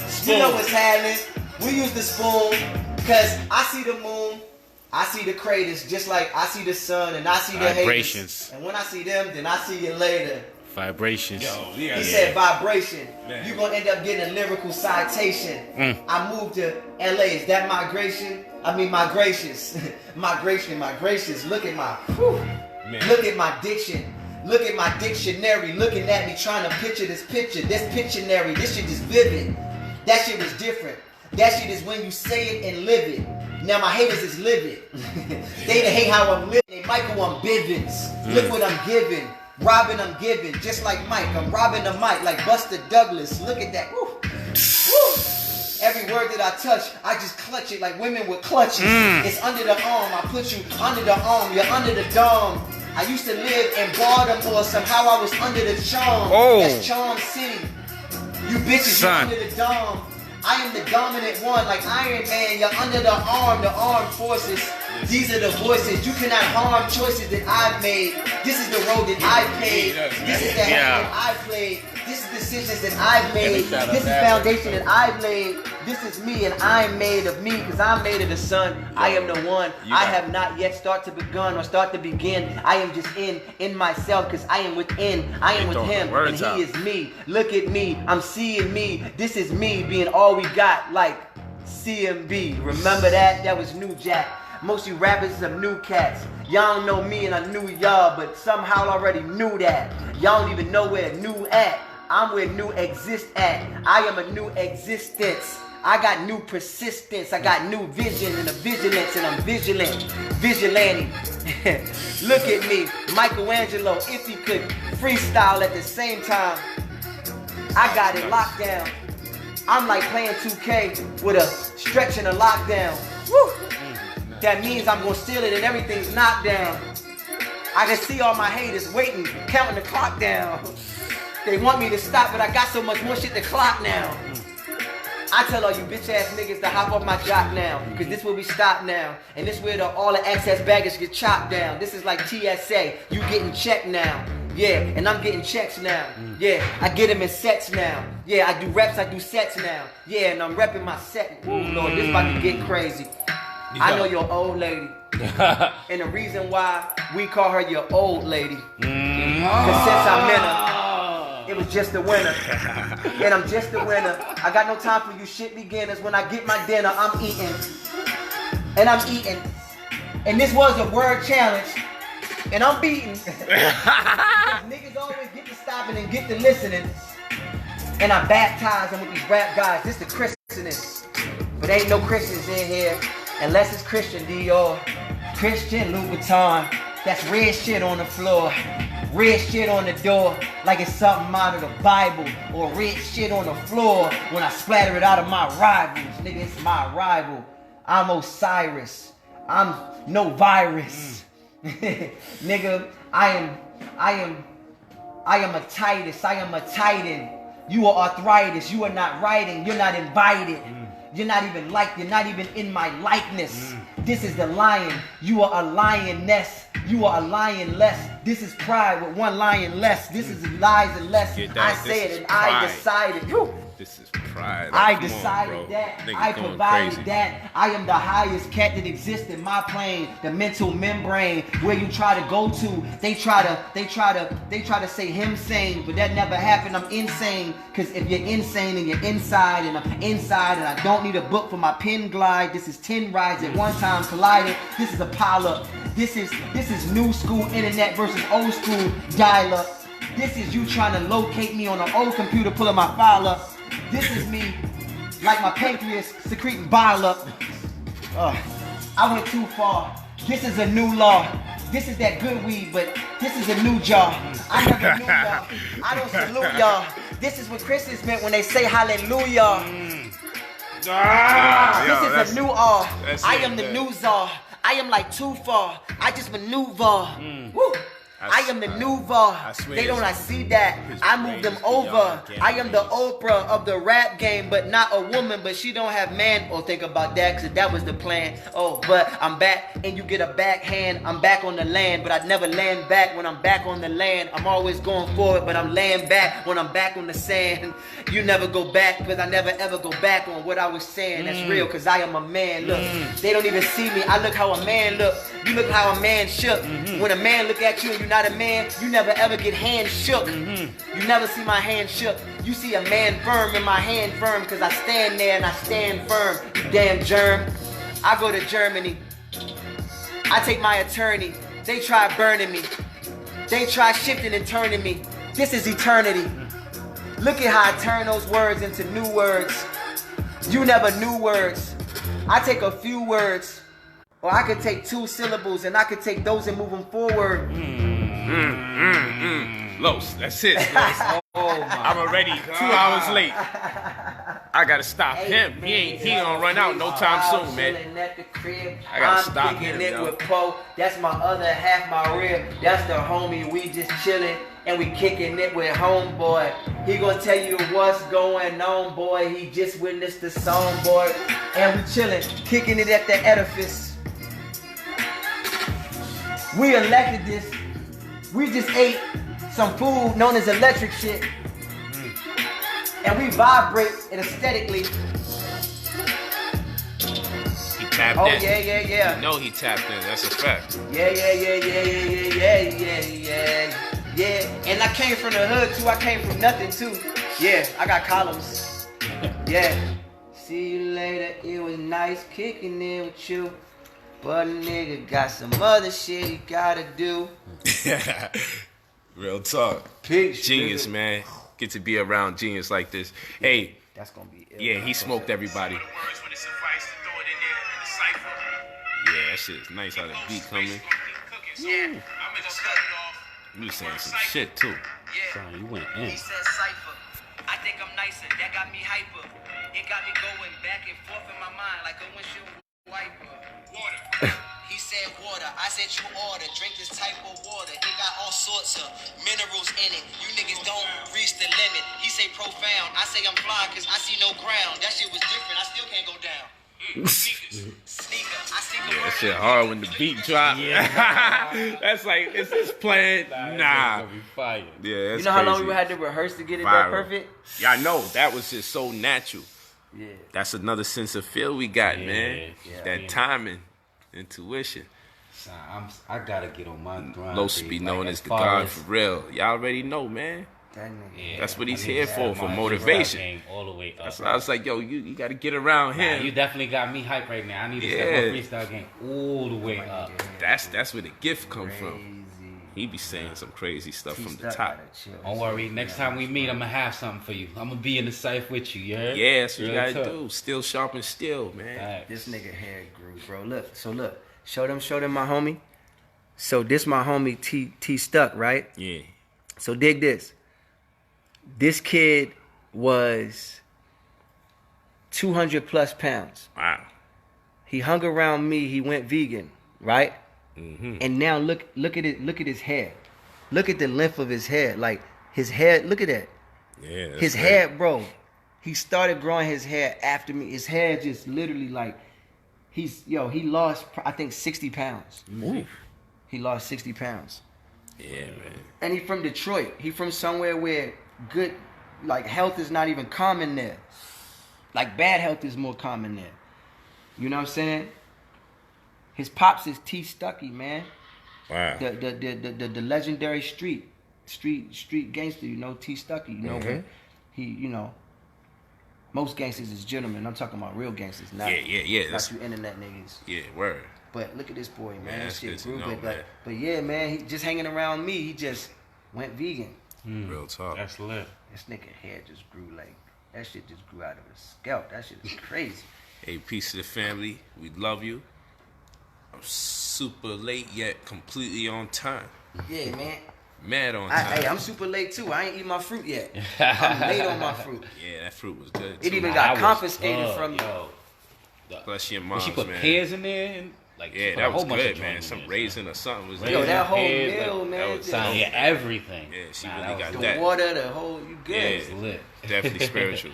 Speaker 2: Spoon. You know what's happening. We use the spoon, cause I see the moon, I see the craters, just like I see the sun and I see the
Speaker 4: vibrations.
Speaker 2: Haters. And when I see them, then I see you later.
Speaker 4: Vibrations.
Speaker 2: He said vibration. You gonna end up getting a lyrical citation. I moved to LA. Is that migration? I mean, my gracious. Migration, my gracious. Look at my, look at my diction. Look at my dictionary. Looking at me trying to picture this picture. This Pictionary. This shit is vivid. That shit was different. That shit is when you say it and live it. Now my haters is livid. They hate how I'm living. They Michael, I'm Bivens. Look what I'm giving. Robbing, I'm giving. Just like Mike, I'm robbing the mic like Buster Douglas. Look at that. Woo. Woo. Every word that I touch, I just clutch it like women with clutches. It's under the arm. I put you under the arm. You're under the dome. I used to live in Baltimore. Somehow I was under the charm. That's Charm City. You bitches, you're under the dome. I am the dominant one, like Iron Man. You're under the armed forces. These are the voices. You cannot harm choices that I've made. This is the road that I paved. This is the hand that I played. This is decisions that I've made. This is foundation that I've laid. This is me, and I'm made of me, because I'm made of the sun. I am the one. I have not yet start to begin. I am just in myself, because I am within. I am with him, and he is me. Look at me. I'm seeing me. This is me being all we got, like CMB. Remember that? That was New Jack. Most of you rappers is some new cats. Y'all don't know me and I knew y'all, but somehow already knew that. Y'all don't even know where new at. I'm where new exist at. I am a new existence. I got new persistence. I got new vision and a vigilance, and I'm vigilant. Vigilante. Look at me. Michelangelo, if he could freestyle at the same time. I got it locked down. I'm like playing 2K with a stretch and a lockdown. Woo! That means I'm gonna steal it and everything's knocked down. I can see all my haters waiting, counting the clock down. They want me to stop, but I got so much more shit to clock now. I tell all you bitch ass niggas to hop off my jock now, cause this where we stop now. And this where all the excess baggage get chopped down. This is like TSA, you getting checked now. Yeah, and I'm getting checks now. Yeah, I get them in sets now. Yeah, I do reps, I do sets now. Yeah, and I'm repping my set. Ooh, Lord, this about to get crazy. I know your old lady. And the reason why we call her your old lady, cause since I met her, it was just a winner. And I'm just a winner. I got no time for you shit beginners. When I get my dinner, I'm eating. And I'm eating. And this was a word challenge. And I'm beating. Niggas always get to stopping and get to listening. And I baptize them with these rap guys. This the christening. But ain't no Christians in here. Unless it's Christian Dior. Christian Louboutin. That's red shit on the floor. Red shit on the door, like it's something out of the Bible. Or red shit on the floor when I splatter it out of my rivals. Nigga, it's my rival. I'm Osiris. I'm no virus. Nigga, I am a Titus. I am a Titan. You are arthritis. You are not writing. You're not invited. You're not even liked. You're not even in my likeness. This is the lion. You are a lioness. You are a lion less. This is pride with one lion less. This is lies and less. I say it and I decided.
Speaker 3: This is pride.
Speaker 2: I
Speaker 3: Come
Speaker 2: decided
Speaker 3: on, bro.
Speaker 2: that.
Speaker 3: Niggas
Speaker 2: I
Speaker 3: going
Speaker 2: provided
Speaker 3: crazy.
Speaker 2: that. I am the highest cat that exists in my plane, the mental membrane where you try to go to. They try to say him sane, but that never happened. I'm insane. Cause if you're insane and you're inside and I'm inside and I don't need a book for my pen glide. This is 10 rides at one time colliding. This is a pile up. This is new school internet versus old school dial up. This is you trying to locate me on an old computer, pulling my file up. This is me, like my pancreas secreting bile up. I went too far. This is a new law. This is that good weed, but this is a new jar. I never knew y'all. I don't salute y'all. This is what Christians meant when they say hallelujah. This is a new R. I am the new czar. I am like too far. I just maneuver. Woo. I am the new VAR. They don't see that. I move them over. I am the Oprah of the rap game, but not a woman, but she don't have man. Oh, think about that, cause that was the plan. Oh, but I'm back and you get a backhand. I'm back on the land, but I never land back when I'm back on the land. I'm always going forward, but I'm laying back when I'm back on the sand. You never go back, cause I never ever go back on what I was saying. That's real, cause I am a man. Look, they don't even see me. I look how a man look. You look how a man shook. When a man look at you and you're not a man, you never ever get hand shook. You never see my hand shook. You see a man firm and my hand firm, cause I stand there and I stand firm. You damn germ. I go to Germany. I take my attorney. They try burning me. They try shifting and turning me. This is eternity. Look at how I turn those words into new words. You never knew words. I take a few words, or I could take 2 syllables and I could take those and move them forward.
Speaker 3: Los, that's it. Los. I'm already 2 hours late. I gotta stop him. He gonna run out no time soon, man. I gotta stop him,
Speaker 2: it
Speaker 3: yo.
Speaker 2: with Poe. That's my other half, my rib. That's the homie. We just chilling and we kicking it with homeboy. He gonna tell you what's going on, boy. He just witnessed the song, boy. And we chilling, kicking it at the edifice. We elected this. We just ate some food known as electric shit. And we vibrate it aesthetically.
Speaker 3: He tapped in.
Speaker 2: Yeah.
Speaker 3: You know he tapped in. That's a fact.
Speaker 2: Yeah. And I came from the hood too. I came from nothing too. Yeah, I got columns. Yeah. See you later. It was nice kicking in with you. But a nigga got some other shit he gotta do.
Speaker 3: Real talk.
Speaker 2: Peace,
Speaker 3: Genius,
Speaker 2: nigga.
Speaker 3: man. Get to be around genius like this. Hey,
Speaker 2: That's gonna be ill.
Speaker 3: yeah, he smoked everybody. Yeah, that shit's nice how the beat coming.
Speaker 6: Yeah.
Speaker 3: You saying some shit too.
Speaker 1: Son, you went in.
Speaker 6: He said cipher. I think I'm nicer. That got me hyper. It got me going back and forth in my mind like a windshield wiper. Water. He said water. I said you order. Drink this type of water. It got all sorts of minerals in it. You niggas don't reach the limit. He say profound. I say I'm flying cause I see no ground. That shit was different. I still can't go down. Sneaker. I see the
Speaker 3: Yeah, that
Speaker 6: word.
Speaker 3: shit hard when the beat drop. That's like, is this playing? Nah.
Speaker 1: Gonna be fire.
Speaker 3: Yeah, that's
Speaker 2: You know how long
Speaker 3: crazy.
Speaker 2: we had to rehearse to get it
Speaker 3: Viral.
Speaker 2: that perfect?
Speaker 3: Yeah, I know. That was just so natural.
Speaker 2: Yeah.
Speaker 3: That's another sense of feel we got, man.
Speaker 1: yeah.
Speaker 3: That timing, intuition.
Speaker 1: Son, I gotta get on my grind.
Speaker 3: Los
Speaker 1: baby.
Speaker 3: be known
Speaker 1: Like,
Speaker 3: as the
Speaker 1: far
Speaker 3: God
Speaker 1: as-
Speaker 3: for real. Y'all already know, man.
Speaker 2: That nigga.
Speaker 1: Yeah,
Speaker 3: That's what he's
Speaker 1: I need
Speaker 3: here
Speaker 1: to
Speaker 3: for
Speaker 1: have my
Speaker 3: motivation.
Speaker 1: game all the way up.
Speaker 3: That's why I was like, yo, you got to get around
Speaker 1: Nah,
Speaker 3: him.
Speaker 1: you definitely got me hyped right now. I need to step
Speaker 3: Yeah.
Speaker 1: my freestyle game all the way up.
Speaker 3: That's where the gift come from. He be saying some crazy stuff from the top.
Speaker 1: Don't worry, next time we meet, I'm gonna have something for you. I'm gonna be in the safe with you, you heard?
Speaker 3: Yeah, that's what you
Speaker 1: Real
Speaker 3: got to
Speaker 1: talk.
Speaker 3: do. Still sharp and still, man.
Speaker 1: Facts.
Speaker 2: This nigga hair grew, bro. Look, show them my homie. So this my homie T Stuck, right?
Speaker 3: Yeah.
Speaker 2: So dig this. This kid was 200 plus pounds.
Speaker 3: Wow.
Speaker 2: He hung around me. He went vegan, right?
Speaker 3: Mm-hmm.
Speaker 2: And now look at it. Look at his hair. Look at the length of his hair. Like his hair. Look at that.
Speaker 3: Yeah.
Speaker 2: His hair, bro. He started growing his hair after me. His hair just literally like, he lost, I think, 60 pounds.
Speaker 3: Ooh.
Speaker 2: He lost 60 pounds.
Speaker 3: Yeah, man.
Speaker 2: And he from Detroit. He from somewhere where good, like, health is not even common there. Like, bad health is more common there. You know what I'm saying? His pops is T. Stuckey, man.
Speaker 3: Wow.
Speaker 2: The legendary street gangster, you know, T. Stuckey, you know, but he, you know, most gangsters is gentlemen. I'm talking about real gangsters, not
Speaker 3: Yeah.
Speaker 2: not you internet niggas.
Speaker 3: Yeah, word.
Speaker 2: But look at this boy, man.
Speaker 3: That's
Speaker 2: Shit
Speaker 3: good to
Speaker 2: grew,
Speaker 3: know, man.
Speaker 2: but yeah, man, he just hanging around me. He just went vegan.
Speaker 3: Real talk.
Speaker 1: That's lit.
Speaker 2: This nigga hair just grew like that. Shit just grew out of his scalp. That shit is crazy.
Speaker 3: Hey, peace to the family. We love you. I'm super late yet completely on time.
Speaker 2: Yeah, man.
Speaker 3: Mad on time.
Speaker 2: Hey, I'm super late too. I ain't eat my fruit yet. I'm late on my fruit.
Speaker 3: Yeah, that fruit was good.
Speaker 2: It
Speaker 3: too.
Speaker 2: even got confiscated from me.
Speaker 3: Bless your
Speaker 1: When
Speaker 3: moms,
Speaker 1: she put
Speaker 3: man.
Speaker 1: pears in there and like
Speaker 3: Yeah,
Speaker 1: put
Speaker 3: that
Speaker 1: a
Speaker 3: was
Speaker 1: whole bunch
Speaker 3: good,
Speaker 1: of
Speaker 3: man.
Speaker 1: joints in
Speaker 3: Some
Speaker 1: there,
Speaker 3: raisin or something was
Speaker 2: Yo,
Speaker 3: there.
Speaker 2: that whole
Speaker 1: pears,
Speaker 2: meal,
Speaker 1: like,
Speaker 2: man.
Speaker 3: was-
Speaker 2: just-
Speaker 1: Yeah, everything.
Speaker 3: Yeah, she
Speaker 1: Nah,
Speaker 3: really
Speaker 1: that
Speaker 3: got
Speaker 2: the
Speaker 3: that.
Speaker 2: water, the whole, you good.
Speaker 3: Yeah.
Speaker 1: was lit.
Speaker 3: Definitely spiritual.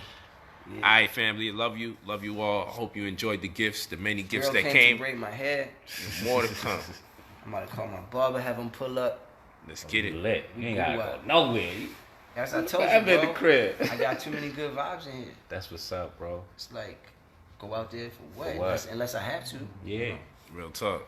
Speaker 3: All right, family. Love you. Love you all. Hope you enjoyed the gifts, the many gifts
Speaker 2: Girl
Speaker 3: that
Speaker 2: came
Speaker 3: came.
Speaker 2: to braid my hair.
Speaker 3: More to come.
Speaker 2: I'm about to call my barber, have him pull up.
Speaker 3: Let's get it.
Speaker 1: Lit. You ain't
Speaker 2: Blew
Speaker 1: gotta go
Speaker 2: up.
Speaker 1: nowhere.
Speaker 2: As I told you,
Speaker 1: I'm in
Speaker 2: bro,
Speaker 1: the crib.
Speaker 2: I got too many good vibes in here.
Speaker 1: That's what's up, bro.
Speaker 2: It's like, go out there for what?
Speaker 1: For what?
Speaker 2: Unless I have to.
Speaker 1: Yeah.
Speaker 3: Real talk.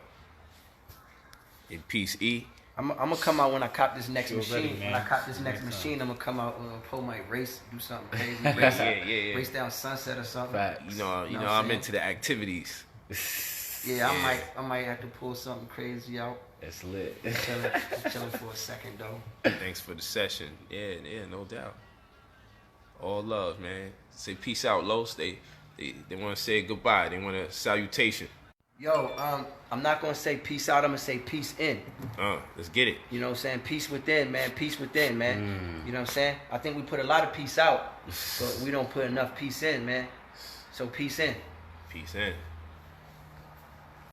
Speaker 3: In peace, E.
Speaker 2: I'm gonna come out when I cop this next
Speaker 1: Feel
Speaker 2: machine.
Speaker 1: ready, man.
Speaker 2: When I cop this next machine, I'm gonna come out pull my race, do something crazy. Race,
Speaker 3: Yeah.
Speaker 2: race down Sunset or something.
Speaker 1: Facts.
Speaker 3: You know,
Speaker 2: Know what
Speaker 3: I'm
Speaker 2: I'm saying?
Speaker 3: into the activities.
Speaker 2: Yeah, I might have to pull something crazy out.
Speaker 1: It's lit.
Speaker 2: Chilling for a second though.
Speaker 3: Thanks for the session. Yeah, no doubt. All love, man. Say peace out, Los. They want to say goodbye. They want a salutation.
Speaker 2: Yo, I'm not gonna say peace out. I'm gonna say peace in.
Speaker 3: Let's get it.
Speaker 2: You know what I'm saying? Peace within, man. Peace within, man. You know what I'm saying? I think we put a lot of peace out, but we don't put enough peace in, man. So peace in.
Speaker 3: Peace in.